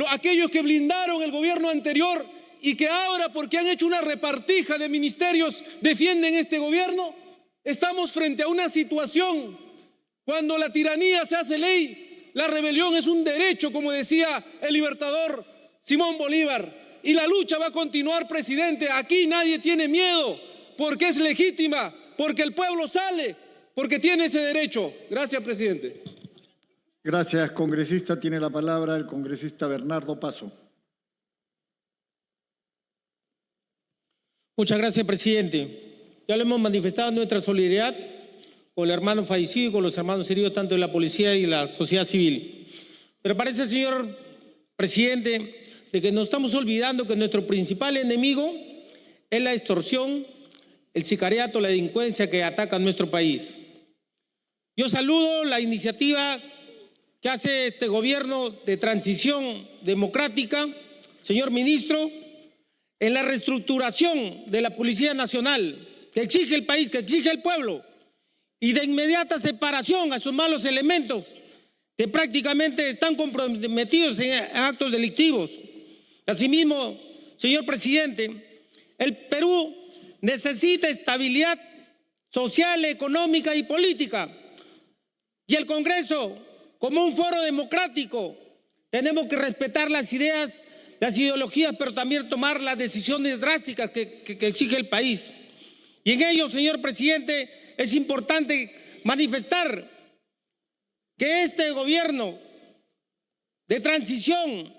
Speaker 22: aquellos que blindaron el gobierno anterior y que ahora, porque han hecho una repartija de ministerios, defienden este gobierno? Estamos frente a una situación. Cuando la tiranía se hace ley, la rebelión es un derecho, como decía el libertador Simón Bolívar. Y la lucha va a continuar, presidente. Aquí nadie tiene miedo, porque es legítima, porque el pueblo sale, porque tiene ese derecho. Gracias, presidente.
Speaker 2: Gracias, congresista. Tiene la palabra el congresista Bernardo Paso.
Speaker 23: Muchas gracias, presidente. Ya lo hemos manifestado nuestra solidaridad con el hermano fallecido y con los hermanos heridos, tanto de la policía y de la sociedad civil. Pero parece, señor presidente, de que nos estamos olvidando que nuestro principal enemigo es la extorsión, el sicariato, la delincuencia que ataca a nuestro país. Yo saludo la iniciativa que hace este gobierno de transición democrática, señor ministro, en la reestructuración de la Policía Nacional, que exige el país, que exige el pueblo, y de inmediata separación a sus malos elementos que prácticamente están comprometidos en actos delictivos. Asimismo, señor presidente, el Perú necesita estabilidad social, económica y política. Y el Congreso, como un foro democrático, tenemos que respetar las ideas, las ideologías, pero también tomar las decisiones drásticas que exige el país. Y en ello, señor presidente, es importante manifestar que este gobierno de transición,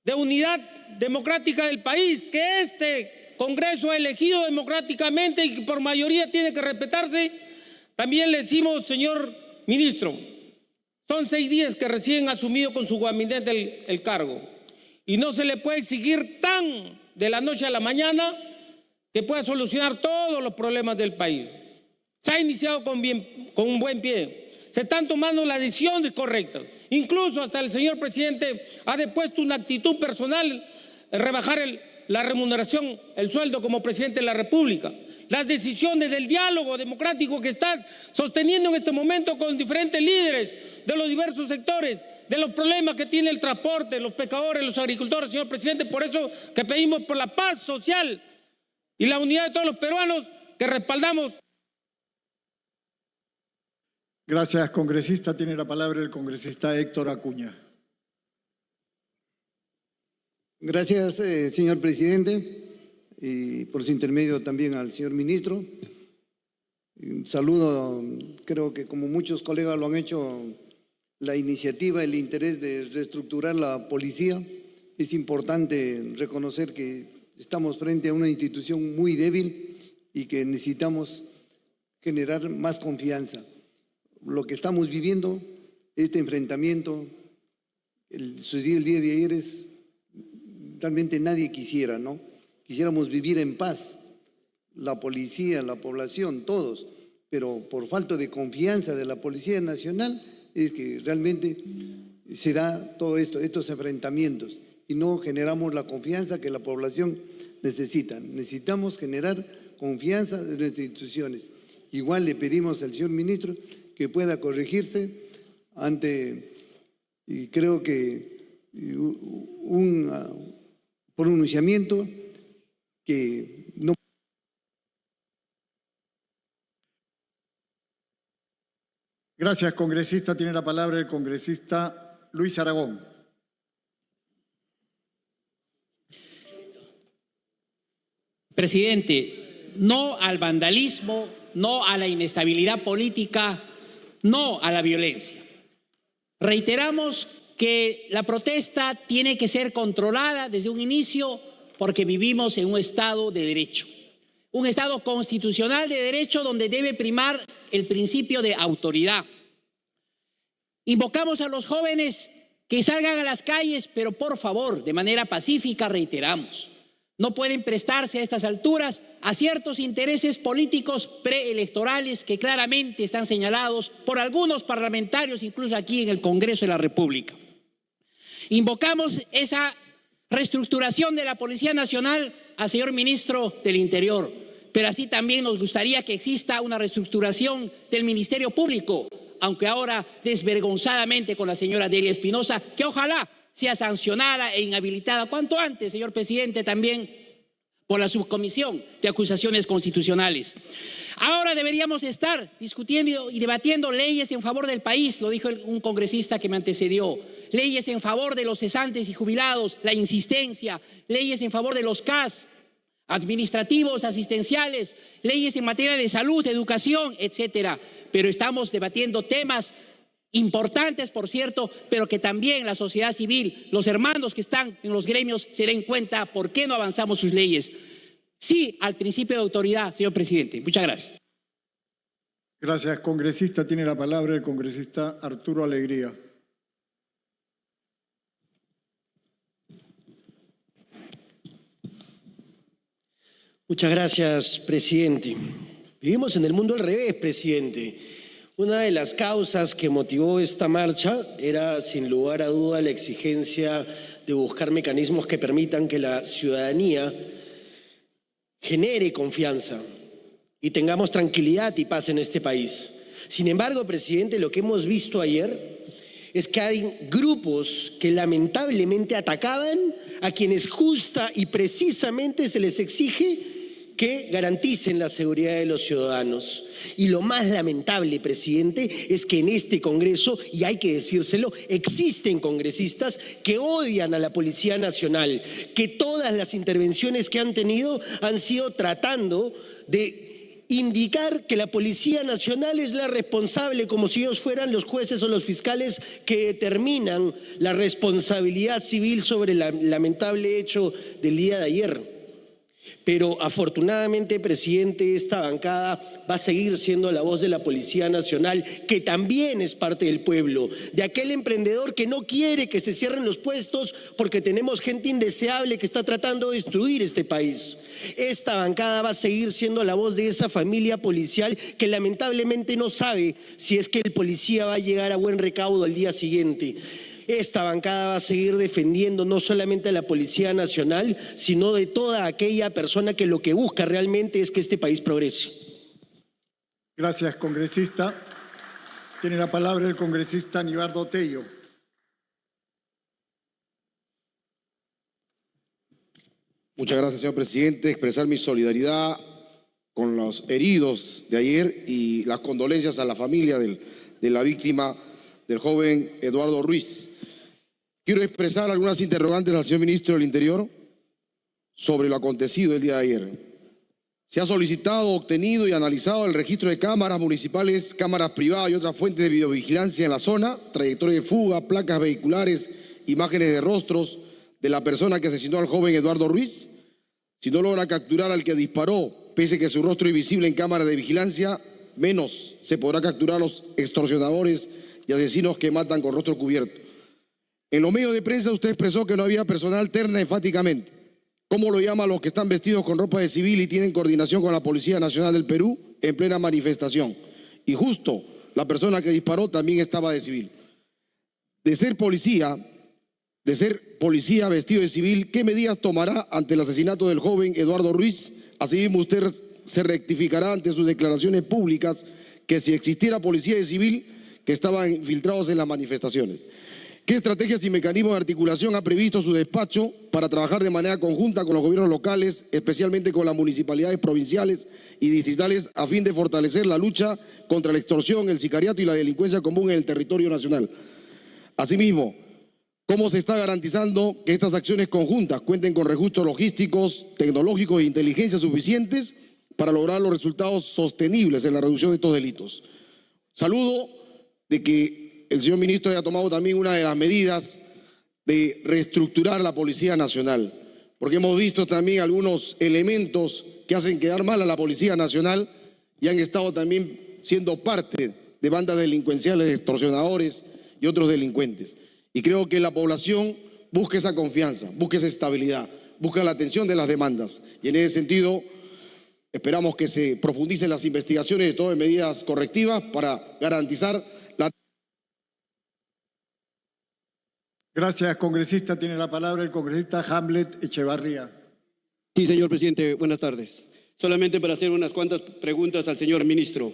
Speaker 23: de unidad democrática del país, que este Congreso ha elegido democráticamente y que por mayoría tiene que respetarse, también le decimos, señor ministro, son 6 días que recién asumido con su gabinete el cargo y no se le puede exigir tan de la noche a la mañana que pueda solucionar todos los problemas del país. Se ha iniciado con un buen pie, se están tomando las decisiones correctas, incluso hasta el señor presidente ha depuesto una actitud personal, rebajar la remuneración, el sueldo como presidente de la República. Las decisiones del diálogo democrático que están sosteniendo en este momento con diferentes líderes de los diversos sectores, de los problemas que tiene el transporte, los pescadores, los agricultores, señor presidente. Por eso que pedimos por la paz social y la unidad de todos los peruanos que respaldamos.
Speaker 2: Gracias, congresista. Tiene la palabra el congresista Héctor Acuña.
Speaker 1: Gracias, señor presidente, y por su intermedio también al señor ministro. Un saludo, creo que como muchos colegas lo han hecho, la iniciativa, el interés de reestructurar la policía. Es importante reconocer que estamos frente a una institución muy débil y que necesitamos generar más confianza. Lo que estamos viviendo, este enfrentamiento, el día de ayer es realmente nadie quisiera, ¿no? Quisiéramos vivir en paz, la policía, la población, todos, pero por falta de confianza de la Policía Nacional es que realmente se da todo esto, estos enfrentamientos y no generamos la confianza que la población necesita. Necesitamos generar confianza de nuestras instituciones. Igual le pedimos al señor ministro que pueda corregirse ante, y creo que un pronunciamiento que no.
Speaker 2: Gracias, congresista. Tiene la palabra el congresista Luis Aragón.
Speaker 3: Presidente, no al vandalismo, no a la inestabilidad política, no a la violencia. Reiteramos que la protesta tiene que ser controlada desde un inicio porque vivimos en un Estado de derecho, un Estado constitucional de derecho donde debe primar el principio de autoridad. Invocamos a los jóvenes que salgan a las calles, pero por favor, de manera pacífica, reiteramos, no pueden prestarse a estas alturas a ciertos intereses políticos preelectorales que claramente están señalados por algunos parlamentarios, incluso aquí en el Congreso de la República. Invocamos esa reestructuración de la Policía Nacional al señor ministro del Interior, pero así también nos gustaría que exista una reestructuración del Ministerio Público, aunque ahora desvergonzadamente con la señora Delia Espinosa, que ojalá sea sancionada e inhabilitada cuanto antes, señor presidente, también por la subcomisión de acusaciones constitucionales. Ahora deberíamos estar discutiendo y debatiendo leyes en favor del país, lo dijo un congresista que me antecedió, leyes en favor de los cesantes y jubilados, la insistencia, leyes en favor de los CAS, administrativos, asistenciales, leyes en materia de salud, educación, etcétera. Pero estamos debatiendo temas importantes, por cierto, pero que también la sociedad civil, los hermanos que están en los gremios se den cuenta por qué no avanzamos sus leyes. Sí al principio de autoridad, señor presidente. Muchas gracias.
Speaker 2: Gracias, congresista. Tiene la palabra el congresista Arturo Alegría.
Speaker 5: Muchas gracias, presidente. Vivimos en el mundo al revés, presidente. Una de las causas que motivó esta marcha era, sin lugar a duda, la exigencia de buscar mecanismos que permitan que la ciudadanía genere confianza y tengamos tranquilidad y paz en este país. Sin embargo, presidente, lo que hemos visto ayer es que hay grupos que lamentablemente atacaban a quienes justa y precisamente se les exige que garanticen la seguridad de los ciudadanos. Y lo más lamentable, presidente, es que en este Congreso, y hay que decírselo, existen congresistas que odian a la Policía Nacional, que todas las intervenciones que han tenido han sido tratando de indicar que la Policía Nacional es la responsable, como si ellos fueran los jueces o los fiscales que determinan la responsabilidad civil sobre el lamentable hecho del día de ayer. Pero afortunadamente, presidente, esta bancada va a seguir siendo la voz de la Policía Nacional, que también es parte del pueblo, de aquel emprendedor que no quiere que se cierren los puestos porque tenemos gente indeseable que está tratando de destruir este país. Esta bancada va a seguir siendo la voz de esa familia policial que lamentablemente no sabe si es que el policía va a llegar a buen recaudo al día siguiente. Esta bancada va a seguir defendiendo no solamente a la Policía Nacional, sino de toda aquella persona que lo que busca realmente es que este país progrese.
Speaker 2: Gracias, congresista. Tiene la palabra el congresista Nibardo Tello.
Speaker 6: Muchas gracias, señor presidente. Expresar mi solidaridad con los heridos de ayer y las condolencias a la familia de la víctima del joven Eduardo Ruiz. Quiero expresar algunas interrogantes al señor ministro del Interior sobre lo acontecido el día de ayer. Se ha solicitado, obtenido y analizado el registro de cámaras municipales, cámaras privadas y otras fuentes de videovigilancia en la zona, trayectoria de fuga, placas vehiculares, imágenes de rostros de la persona que asesinó al joven Eduardo Ruiz. Si no logra capturar al que disparó, pese a que su rostro es visible en cámaras de vigilancia, menos se podrá capturar a los extorsionadores y asesinos que matan con rostro cubierto. En los medios de prensa usted expresó que no había personal terna enfáticamente. ¿Cómo lo llama a los que están vestidos con ropa de civil y tienen coordinación con la Policía Nacional del Perú en plena manifestación? Y justo la persona que disparó también estaba de civil. De ser policía vestido de civil, ¿qué medidas tomará ante el asesinato del joven Eduardo Ruiz? Asimismo, usted se rectificará ante sus declaraciones públicas que si existiera policía de civil que estaban infiltrados en las manifestaciones. ¿Qué estrategias y mecanismos de articulación ha previsto su despacho para trabajar de manera conjunta con los gobiernos locales, especialmente con las municipalidades provinciales y distritales, a fin de fortalecer la lucha contra la extorsión, el sicariato y la delincuencia común en el territorio nacional? Asimismo, ¿cómo se está garantizando que estas acciones conjuntas cuenten con recursos logísticos, tecnológicos e inteligencia suficientes para lograr los resultados sostenibles en la reducción de estos delitos? Saludo de que el señor ministro haya tomado también una de las medidas de reestructurar la Policía Nacional, porque hemos visto también algunos elementos que hacen quedar mal a la Policía Nacional y han estado también siendo parte de bandas delincuenciales, de extorsionadores y otros delincuentes. Y creo que la población busca esa confianza, busca esa estabilidad, busca la atención de las demandas. Y en ese sentido, esperamos que se profundicen las investigaciones de todas medidas correctivas para garantizar la...
Speaker 2: Gracias, congresista. Tiene la palabra el congresista Hamlet Echevarría.
Speaker 7: Sí, señor presidente, buenas tardes. Solamente para hacer unas cuantas preguntas al señor ministro.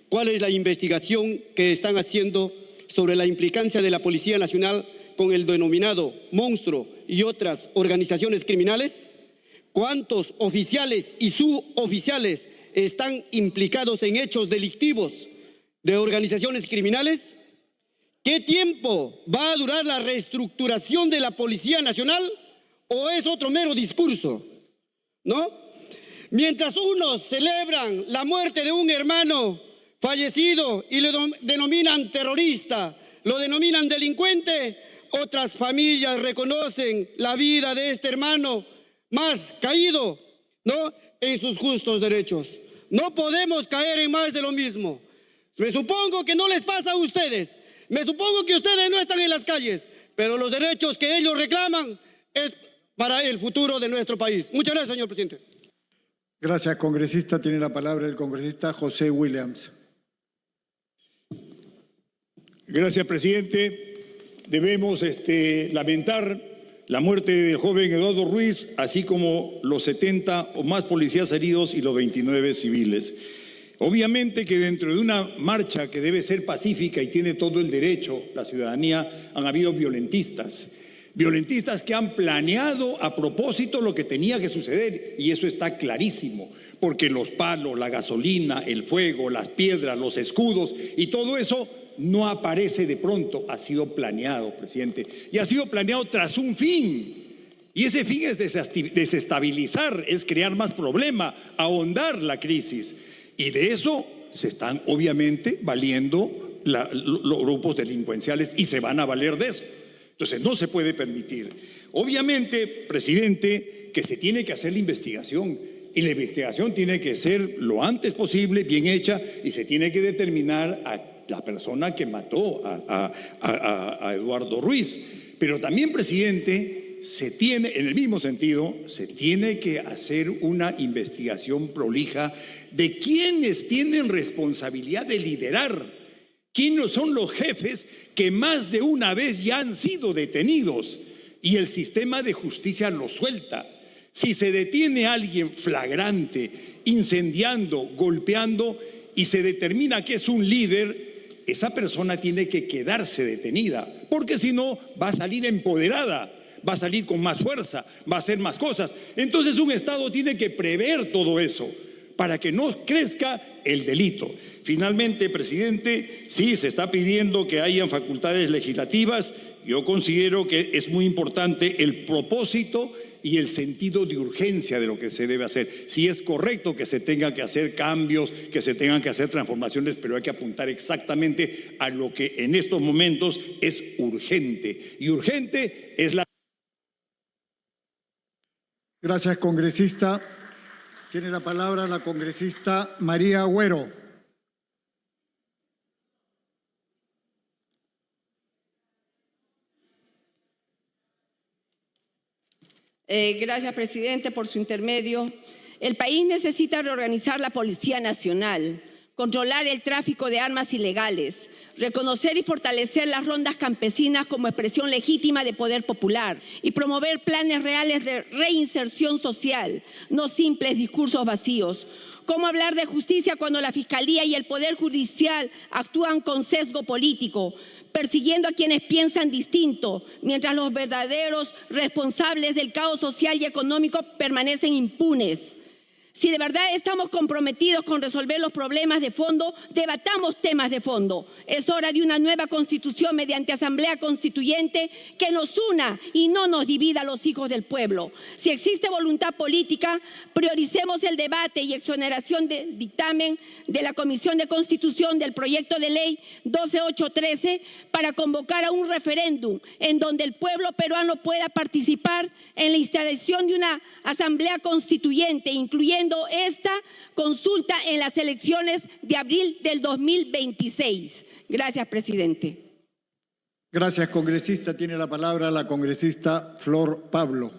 Speaker 7: ¿Cuál es la investigación que están haciendo sobre la implicancia de la Policía Nacional con el denominado monstruo y otras organizaciones criminales? ¿Cuántos oficiales y suboficiales están implicados en hechos delictivos de organizaciones criminales? ¿Qué tiempo va a durar la reestructuración de la Policía Nacional o es otro mero discurso? ¿No? Mientras unos celebran la muerte de un hermano fallecido y lo denominan terrorista, lo denominan delincuente, otras familias reconocen la vida de este hermano más caído, ¿no?, en sus justos derechos. No podemos caer en más de lo mismo. Me supongo que no les pasa a ustedes. Me supongo que ustedes no están en las calles, pero los derechos que ellos reclaman es para el futuro de nuestro país. Muchas gracias, señor presidente.
Speaker 2: Gracias, congresista. Tiene la palabra el congresista José Williams.
Speaker 8: Gracias, presidente. Debemos lamentar la muerte del joven Eduardo Ruiz, así como los 70 o más policías heridos y los 29 civiles. Obviamente que dentro de una marcha que debe ser pacífica y tiene todo el derecho, la ciudadanía, han habido violentistas que han planeado a propósito lo que tenía que suceder, y eso está clarísimo, porque los palos, la gasolina, el fuego, las piedras, los escudos y todo eso no aparece de pronto, ha sido planeado, presidente, y ha sido planeado tras un fin. Y ese fin es desestabilizar, es crear más problema, ahondar la crisis. Y de eso se están obviamente valiendo los grupos delincuenciales y se van a valer de eso. Entonces no se puede permitir. Obviamente, presidente, que se tiene que hacer la investigación, y la investigación tiene que ser lo antes posible, bien hecha, y se tiene que determinar a la persona que mató a Eduardo Ruiz. Pero también, presidente, en el mismo sentido, se tiene que hacer una investigación prolija de quienes tienen responsabilidad de liderar, quiénes son los jefes que más de una vez ya han sido detenidos y el sistema de justicia los suelta. Si se detiene a alguien flagrante, incendiando, golpeando, y se determina que es un líder, esa persona tiene que quedarse detenida, porque si no va a salir empoderada, va a salir con más fuerza, va a hacer más cosas. Entonces un Estado tiene que prever todo eso para que no crezca el delito. Finalmente, presidente, sí se está pidiendo que hayan facultades legislativas. Yo considero que es muy importante el propósito y el sentido de urgencia de lo que se debe hacer. Sí es correcto que se tengan que hacer cambios, que se tengan que hacer transformaciones, pero hay que apuntar exactamente a lo que en estos momentos es urgente. Y urgente es la...
Speaker 2: Gracias, congresista. Tiene la palabra la congresista María Agüero.
Speaker 10: Gracias, presidente, por su intermedio. El país necesita reorganizar la Policía Nacional, controlar el tráfico de armas ilegales, reconocer y fortalecer las rondas campesinas como expresión legítima de poder popular y promover planes reales de reinserción social, no simples discursos vacíos. ¿Cómo hablar de justicia cuando la Fiscalía y el Poder Judicial actúan con sesgo político, persiguiendo a quienes piensan distinto, mientras los verdaderos responsables del caos social y económico permanecen impunes? Si de verdad estamos comprometidos con resolver los problemas de fondo, debatamos temas de fondo. Es hora de una nueva constitución mediante asamblea constituyente que nos una y no nos divida a los hijos del pueblo. Si existe voluntad política, prioricemos el debate y exoneración del dictamen de la Comisión de Constitución del proyecto de ley 12813 para convocar a un referéndum en donde el pueblo peruano pueda participar en la instalación de una asamblea constituyente, incluyendo esta consulta en las elecciones de abril del 2026. Gracias, presidente.
Speaker 2: Gracias, congresista. Tiene la palabra la congresista Flor Pablo.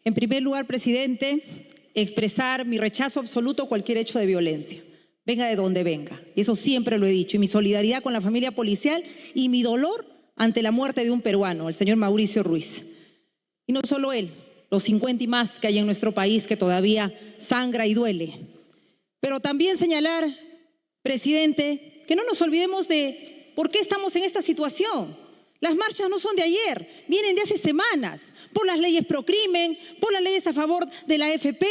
Speaker 11: En primer lugar, presidente, expresar mi rechazo absoluto a cualquier hecho de violencia, venga de donde venga. Y eso siempre lo he dicho. Y mi solidaridad con la familia policial y mi dolor ante la muerte de un peruano, el señor Mauricio Ruiz. Y no solo él, los 50 y más que hay en nuestro país que todavía sangra y duele. Pero también señalar, presidente, que no nos olvidemos de por qué estamos en esta situación. Las marchas no son de ayer, vienen de hace semanas, por las leyes pro crimen, por las leyes a favor de la AFP.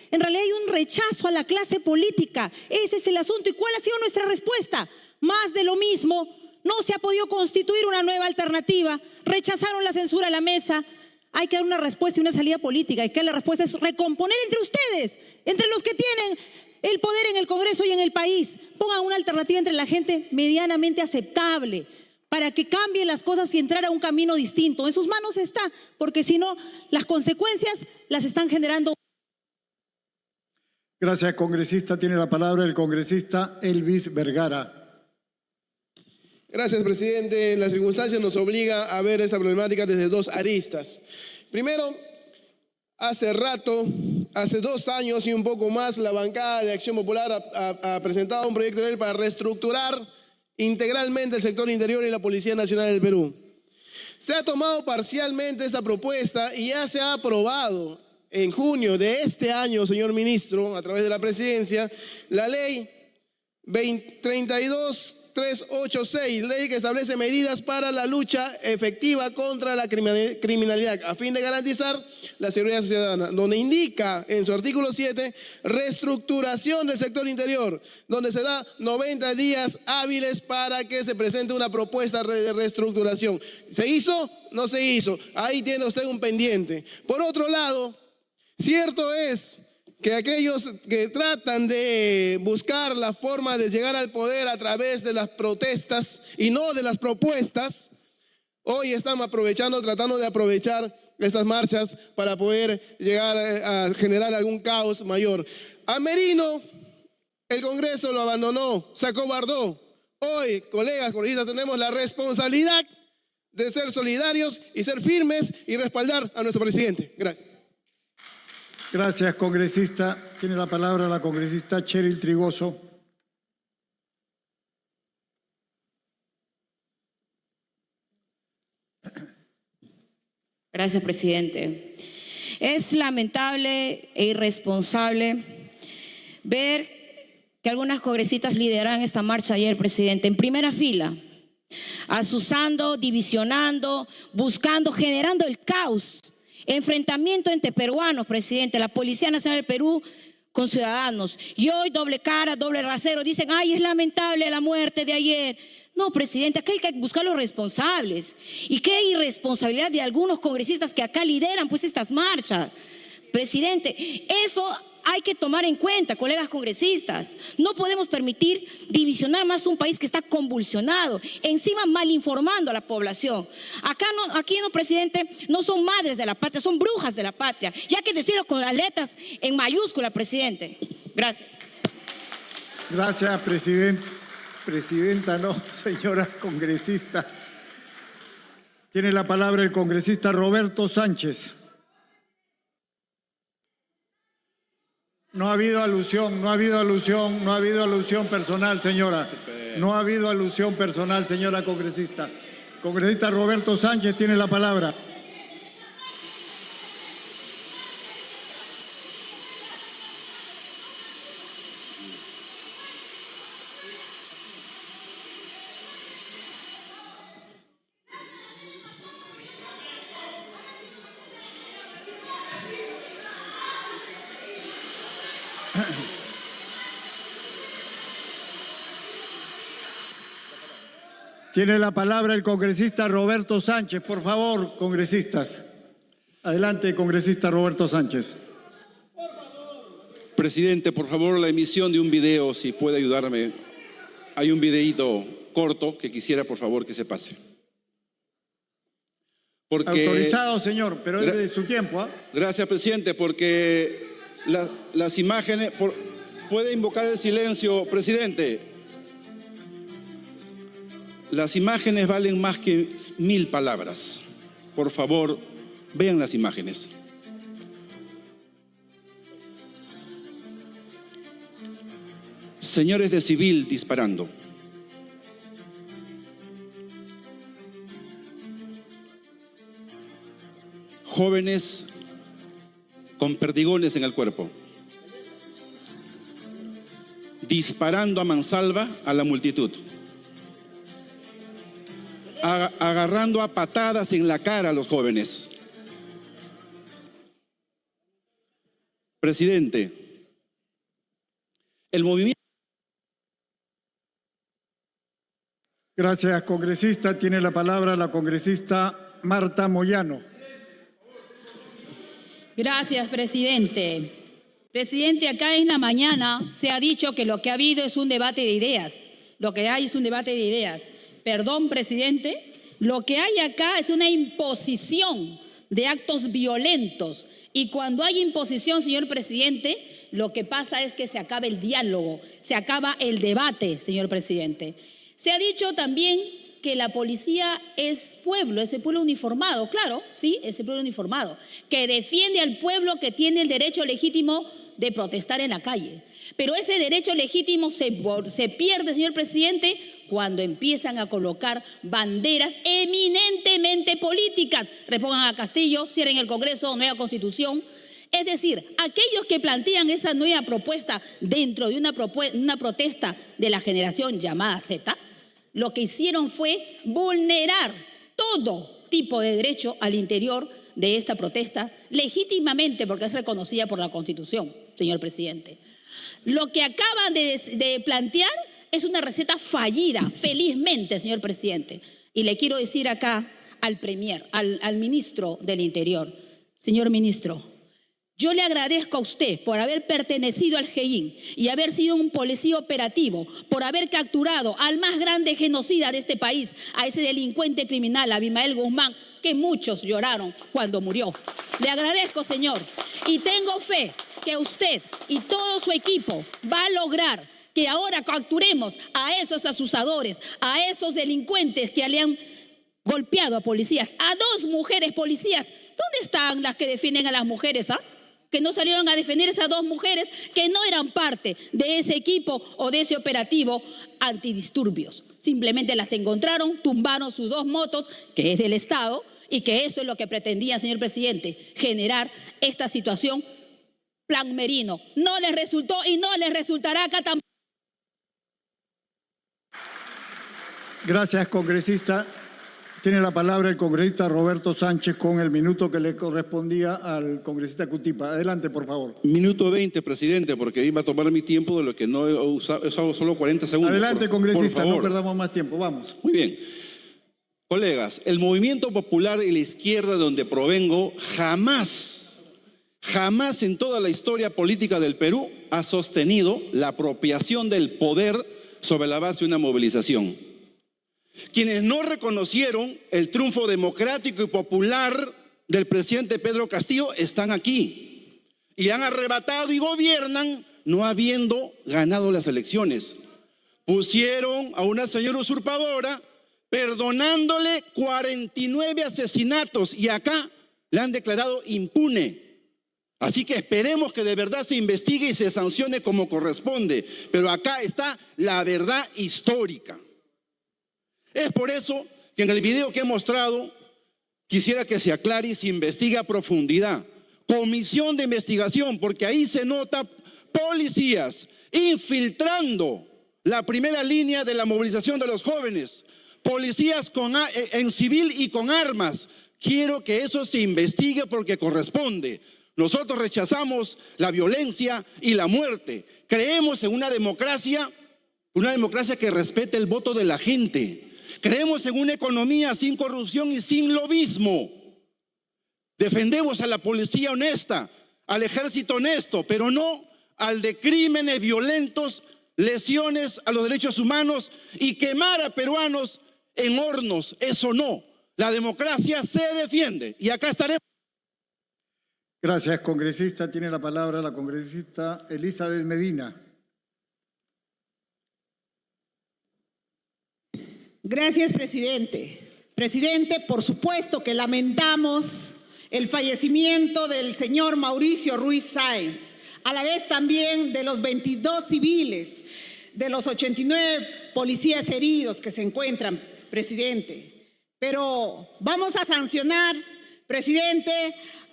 Speaker 11: En realidad hay un rechazo a la clase política. Ese es el asunto. ¿Y cuál ha sido nuestra respuesta? Más de lo mismo. No se ha podido constituir una nueva alternativa. Rechazaron la censura a la mesa. Hay que dar una respuesta y una salida política. Y que la respuesta es recomponer entre ustedes, entre los que tienen el poder en el Congreso y en el país. Pongan una alternativa entre la gente medianamente aceptable, para que cambien las cosas y entrar a un camino distinto. En sus manos está, porque si no, las consecuencias las están generando.
Speaker 2: Gracias, congresista. Tiene la palabra el congresista Elvis Vergara.
Speaker 12: Gracias, presidente. La circunstancia nos obliga a ver esta problemática desde dos aristas. Primero, hace rato, hace 2 años y un poco más, la bancada de Acción Popular ha presentado un proyecto de ley para reestructurar integralmente el sector interior y la Policía Nacional del Perú. Se ha tomado parcialmente esta propuesta y ya se ha aprobado en junio de este año, señor ministro, a través de la presidencia, la ley 32386, ley que establece medidas para la lucha efectiva contra la criminalidad a fin de garantizar la seguridad ciudadana, donde indica en su artículo 7 reestructuración del sector interior, donde se da 90 días hábiles para que se presente una propuesta de reestructuración. ¿Se hizo? No se hizo. Ahí tiene usted un pendiente. Por otro lado, cierto es que aquellos que tratan de buscar la forma de llegar al poder a través de las protestas y no de las propuestas, hoy están tratando de aprovechar estas marchas para poder llegar a generar algún caos mayor. A Merino, el Congreso lo abandonó, se acobardó. Hoy, colegas congresistas, tenemos la responsabilidad de ser solidarios y ser firmes y respaldar a nuestro presidente. Gracias.
Speaker 2: Gracias, congresista. Tiene la palabra la congresista Cheryl Trigoso.
Speaker 4: Gracias, presidente. Es lamentable e irresponsable ver que algunas congresistas lideraron esta marcha ayer, presidente, en primera fila, asusando, divisionando, buscando, generando el caos. Enfrentamiento entre peruanos, presidente, la Policía Nacional del Perú con ciudadanos. Y hoy doble cara, doble rasero, dicen, ay, es lamentable la muerte de ayer. No, presidente, acá hay que buscar los responsables. Y qué irresponsabilidad de algunos congresistas que acá lideran pues estas marchas. Presidente, eso hay que tomar en cuenta, colegas congresistas. No podemos permitir divisionar más un país que está convulsionado, encima mal informando a la población. Aquí no, presidente, no son madres de la patria, son brujas de la patria. Y hay que decirlo con las letras en mayúscula, presidente. Gracias.
Speaker 2: Gracias, presidente. Presidenta, no, señora congresista. Tiene la palabra el congresista Roberto Sánchez. No ha habido alusión personal, señora. No ha habido alusión personal, señora congresista. Congresista Roberto Sánchez tiene la palabra. Tiene la palabra el congresista Roberto Sánchez. Por favor, congresistas. Adelante, congresista Roberto Sánchez.
Speaker 13: Presidente, por favor, la emisión de un video, si puede ayudarme. Hay un videíto corto que quisiera, por favor, que se pase.
Speaker 2: Autorizado, señor, pero es de su tiempo. ¿Ah?
Speaker 13: Gracias, presidente, porque las imágenes... ¿Puede invocar el silencio, presidente? Las imágenes valen más que 1000 palabras. Por favor, vean las imágenes. Señores de civil disparando. Jóvenes con perdigones en el cuerpo. Disparando a mansalva a la multitud. Agarrando a patadas en la cara a los jóvenes. Presidente, el movimiento...
Speaker 2: Gracias, congresista. Tiene la palabra la congresista Marta Moyano.
Speaker 15: Gracias, presidente. Presidente, acá en la mañana se ha dicho que lo que ha habido es un debate de ideas. Lo que hay es un debate de ideas. Perdón, presidente, lo que hay acá es una imposición de actos violentos. Y cuando hay imposición, señor presidente, lo que pasa es que se acaba el diálogo, se acaba el debate, señor presidente. Se ha dicho también que la policía es el pueblo uniformado, claro, sí, es el pueblo uniformado, que defiende al pueblo que tiene el derecho legítimo de protestar en la calle. Pero ese derecho legítimo se pierde, señor presidente, cuando empiezan a colocar banderas eminentemente políticas. Repongan a Castillo, cierren el Congreso, nueva Constitución. Es decir, aquellos que plantean esa nueva propuesta dentro de una protesta de la generación llamada Z, lo que hicieron fue vulnerar todo tipo de derecho al interior de esta protesta, legítimamente porque es reconocida por la Constitución, señor presidente. Lo que acaban de plantear es una receta fallida, felizmente, señor presidente. Y le quiero decir acá al premier, al ministro del Interior, señor ministro, yo le agradezco a usted por haber pertenecido al GEIN y haber sido un policía operativo, por haber capturado al más grande genocida de este país, a ese delincuente criminal, Abimael Guzmán, que muchos lloraron cuando murió. Le agradezco, señor, y tengo fe que usted y todo su equipo va a lograr que ahora capturemos a esos asusadores, a esos delincuentes que le han golpeado a policías, a 2 mujeres policías. ¿Dónde están las que defienden a las mujeres, que no salieron a defender esas 2 mujeres que no eran parte de ese equipo o de ese operativo antidisturbios? Simplemente las encontraron, tumbaron sus 2 motos, que es del Estado, y que eso es lo que pretendía, señor presidente, generar esta situación plan Merino. No les resultó y no les resultará acá tampoco.
Speaker 2: Gracias, congresista. Tiene la palabra el congresista Roberto Sánchez con el minuto que le correspondía al congresista Cutipa. Adelante, por favor.
Speaker 13: Minuto 20, presidente, porque iba a tomar mi tiempo de lo que no he usado solo 40 segundos.
Speaker 2: Adelante, congresista, no perdamos más tiempo. Vamos.
Speaker 13: Muy bien. Colegas, el movimiento popular y la izquierda de donde provengo jamás en toda la historia política del Perú ha sostenido la apropiación del poder sobre la base de una movilización. Quienes no reconocieron el triunfo democrático y popular del presidente Pedro Castillo están aquí y han arrebatado y gobiernan no habiendo ganado las elecciones. Pusieron a una señora usurpadora perdonándole 49 asesinatos y acá le han declarado impune. Así que esperemos que de verdad se investigue y se sancione como corresponde. Pero acá está la verdad histórica. Es por eso que en el video que he mostrado quisiera que se aclare y se investigue a profundidad. Comisión de investigación, porque ahí se nota policías infiltrando la primera línea de la movilización de los jóvenes, policías en civil y con armas. Quiero que eso se investigue porque corresponde. Nosotros rechazamos la violencia y la muerte. Creemos en una democracia que respete el voto de la gente. Creemos en una economía sin corrupción y sin lobismo. Defendemos a la policía honesta, al ejército honesto, pero no al de crímenes violentos, lesiones a los derechos humanos y quemar a peruanos en hornos. Eso no. La democracia se defiende y acá estaremos.
Speaker 2: Gracias, congresista. Tiene la palabra la congresista Elizabeth Medina.
Speaker 14: Gracias, presidente. Presidente, por supuesto que lamentamos el fallecimiento del señor Mauricio Ruiz Sáenz, a la vez también de los 22 civiles, de los 89 policías heridos que se encuentran, presidente. Pero vamos a sancionar, presidente,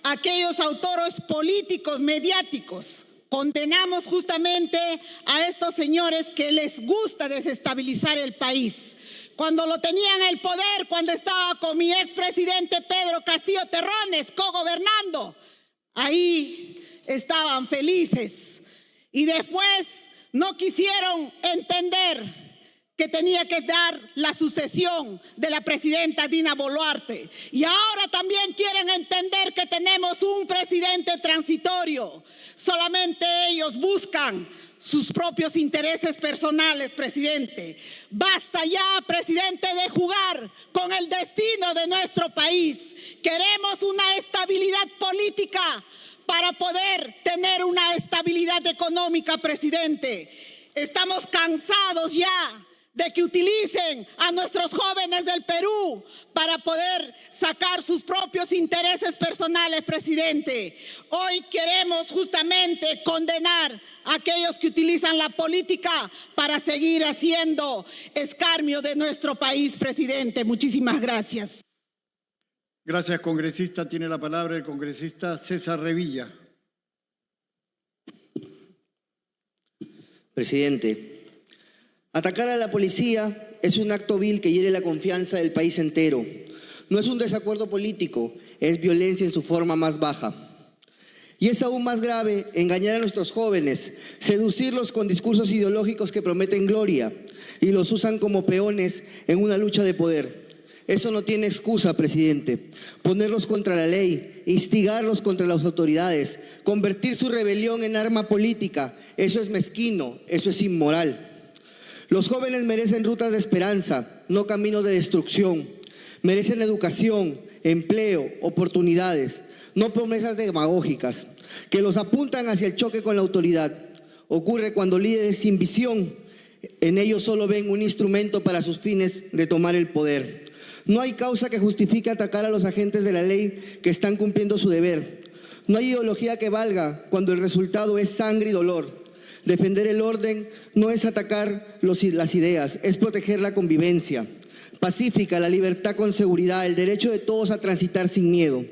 Speaker 14: a aquellos autores políticos mediáticos. Condenamos justamente a estos señores que les gusta desestabilizar el país. Cuando lo tenían el poder, cuando estaba con mi expresidente Pedro Castillo Terrones, cogobernando, ahí estaban felices. Y después no quisieron entender que tenía que dar la sucesión de la presidenta Dina Boluarte. Y ahora también quieren entender que tenemos un presidente transitorio. Solamente ellos buscan sus propios intereses personales, presidente. Basta ya, presidente, de jugar con el destino de nuestro país. Queremos una estabilidad política para poder tener una estabilidad económica, presidente. Estamos cansados ya de que utilicen a nuestros jóvenes del Perú para poder sacar sus propios intereses personales, presidente. Hoy queremos justamente condenar a aquellos que utilizan la política para seguir haciendo escarnio de nuestro país, presidente. Muchísimas gracias.
Speaker 2: Gracias, congresista. Tiene la palabra el congresista César Revilla.
Speaker 9: Presidente, atacar a la policía es un acto vil que hiere la confianza del país entero. No es un desacuerdo político, es violencia en su forma más baja. Y es aún más grave engañar a nuestros jóvenes, seducirlos con discursos ideológicos que prometen gloria y los usan como peones en una lucha de poder. Eso no tiene excusa, presidente. Ponerlos contra la ley, instigarlos contra las autoridades, convertir su rebelión en arma política, eso es mezquino, eso es inmoral. Los jóvenes merecen rutas de esperanza, no caminos de destrucción. Merecen educación, empleo, oportunidades, no promesas demagógicas que los apuntan hacia el choque con la autoridad. Ocurre cuando líderes sin visión en ellos solo ven un instrumento para sus fines de tomar el poder. No hay causa que justifique atacar a los agentes de la ley que están cumpliendo su deber. No hay ideología que valga cuando el resultado es sangre y dolor. Defender el orden no es atacar las ideas, es proteger la convivencia pacífica, la libertad con seguridad, el derecho de todos a transitar sin miedo.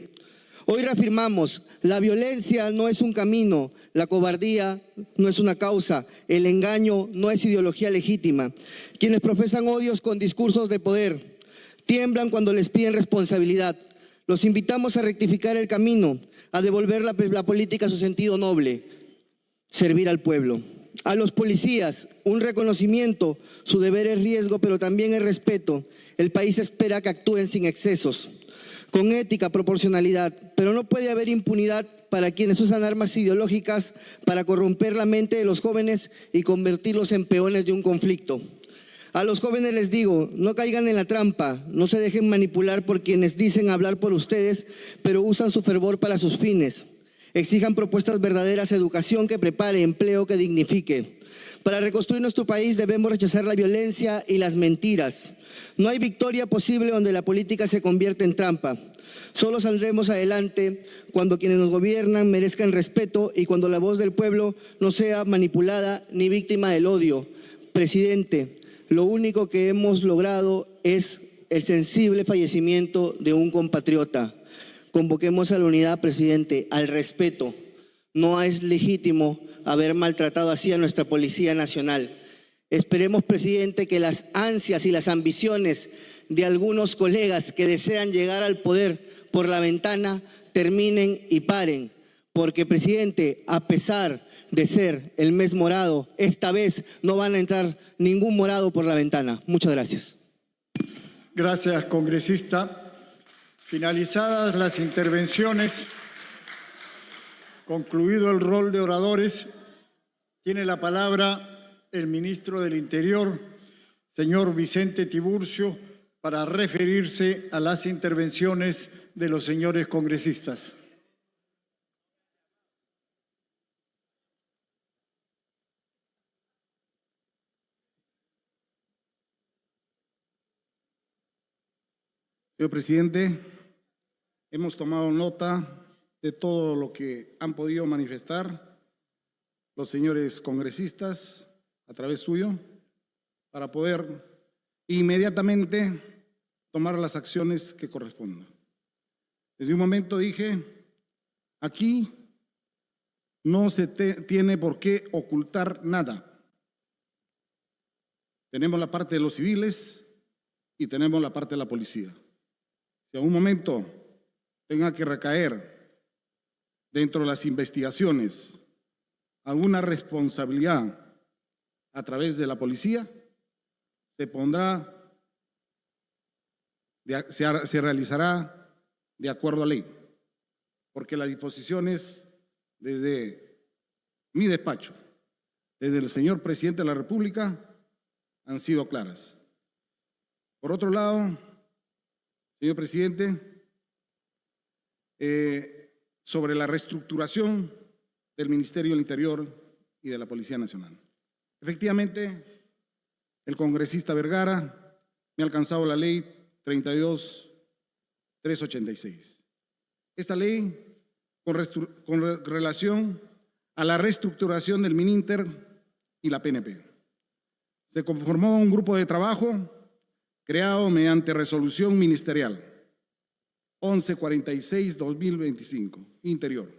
Speaker 9: Hoy reafirmamos, la violencia no es un camino, la cobardía no es una causa, el engaño no es ideología legítima. Quienes profesan odios con discursos de poder tiemblan cuando les piden responsabilidad. Los invitamos a rectificar el camino, a devolver la política a su sentido noble, servir al pueblo. A los policías, un reconocimiento, su deber es riesgo, pero también es respeto. El país espera que actúen sin excesos, con ética, proporcionalidad, pero no puede haber impunidad para quienes usan armas ideológicas para corromper la mente de los jóvenes y convertirlos en peones de un conflicto. A los jóvenes les digo, no caigan en la trampa, no se dejen manipular por quienes dicen hablar por ustedes, pero usan su fervor para sus fines. Exijan propuestas verdaderas, educación que prepare, empleo que dignifique. Para reconstruir nuestro país debemos rechazar la violencia y las mentiras. No hay victoria posible donde la política se convierte en trampa. Solo saldremos adelante cuando quienes nos gobiernan merezcan respeto y cuando la voz del pueblo no sea manipulada ni víctima del odio. Presidente, lo único que hemos logrado es el sensible fallecimiento de un compatriota. Convoquemos a la unidad, presidente, al respeto. No es legítimo haber maltratado así a nuestra Policía Nacional. Esperemos, presidente, que las ansias y las ambiciones de algunos colegas que desean llegar al poder por la ventana terminen y paren. Porque, presidente, a pesar de ser el mes morado, esta vez no van a entrar ningún morado por la ventana. Muchas gracias.
Speaker 2: Gracias, congresista. Finalizadas las intervenciones, concluido el rol de oradores, tiene la palabra el ministro del Interior, señor Vicente Tiburcio, para referirse a las intervenciones de los señores congresistas.
Speaker 16: Señor presidente, hemos tomado nota de todo lo que han podido manifestar los señores congresistas a través suyo para poder inmediatamente tomar las acciones que correspondan. Desde un momento dije, aquí no se tiene por qué ocultar nada. Tenemos la parte de los civiles y tenemos la parte de la policía. Si a un momento tenga que recaer dentro de las investigaciones alguna responsabilidad a través de la policía, se realizará de acuerdo a ley, porque las disposiciones desde mi despacho, desde el señor presidente de la República, han sido claras. Por otro lado, señor presidente, sobre la reestructuración del Ministerio del Interior y de la Policía Nacional. Efectivamente, el congresista Vergara, me ha alcanzado la ley 32.386. Esta ley con relación a la reestructuración del Mininter y la PNP. Se conformó un grupo de trabajo creado mediante resolución ministerial 1146-2025, Interior.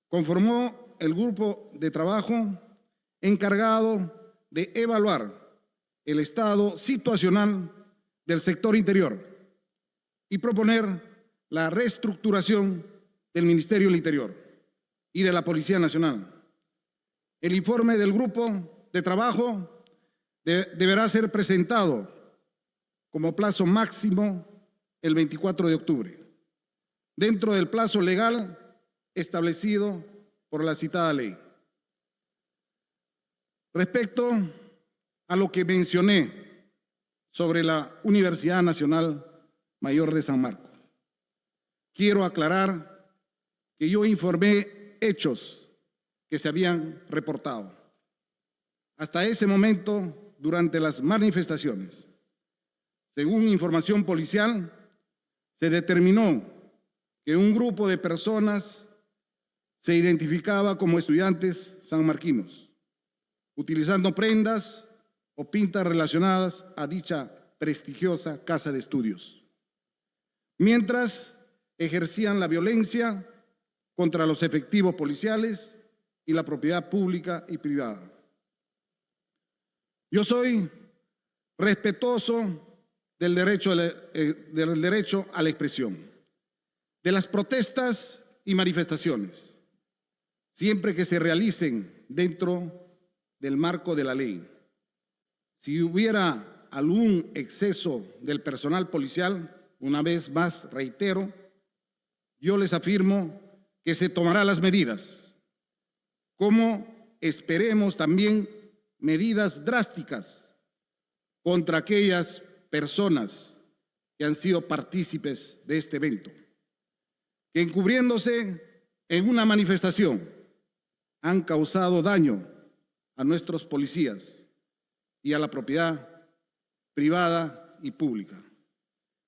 Speaker 16: Conformó el grupo de trabajo encargado de evaluar el estado situacional del sector interior y proponer la reestructuración del Ministerio del Interior y de la Policía Nacional. El informe del grupo de trabajo deberá ser presentado como plazo máximo el 24 de octubre, dentro del plazo legal establecido por la citada ley. Respecto a lo que mencioné sobre la Universidad Nacional Mayor de San Marcos, quiero aclarar que yo informé hechos que se habían reportado. Hasta ese momento, durante las manifestaciones, según información policial, se determinó que un grupo de personas se identificaba como estudiantes sanmarquinos, utilizando prendas o pintas relacionadas a dicha prestigiosa casa de estudios, mientras ejercían la violencia contra los efectivos policiales y la propiedad pública y privada. Yo soy respetuoso del derecho a la expresión, de las protestas y manifestaciones, siempre que se realicen dentro del marco de la ley. Si hubiera algún exceso del personal policial, una vez más reitero, yo les afirmo que se tomarán las medidas, como esperemos también medidas drásticas contra aquellas personas que han sido partícipes de este evento, que encubriéndose en una manifestación han causado daño a nuestros policías y a la propiedad privada y pública.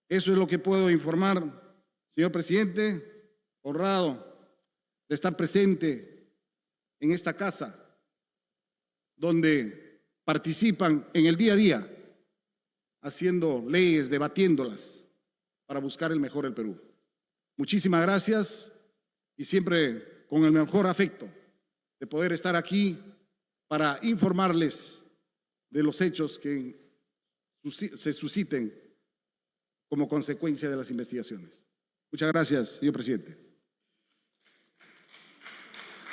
Speaker 16: Eso es lo que puedo informar, señor presidente, honrado de estar presente en esta casa, donde participan en el día a día, haciendo leyes, debatiéndolas, para buscar el mejor del Perú. Muchísimas gracias y siempre con el mejor afecto de poder estar aquí para informarles de los hechos que se susciten como consecuencia de las investigaciones. Muchas gracias, señor presidente.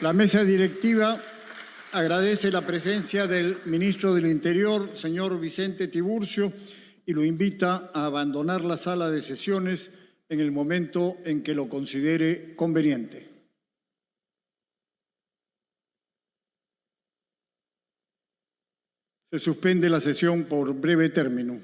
Speaker 2: La mesa directiva agradece la presencia del ministro del Interior, señor Vicente Tiburcio, y lo invita a abandonar la sala de sesiones en el momento en que lo considere conveniente. Se suspende la sesión por breve término.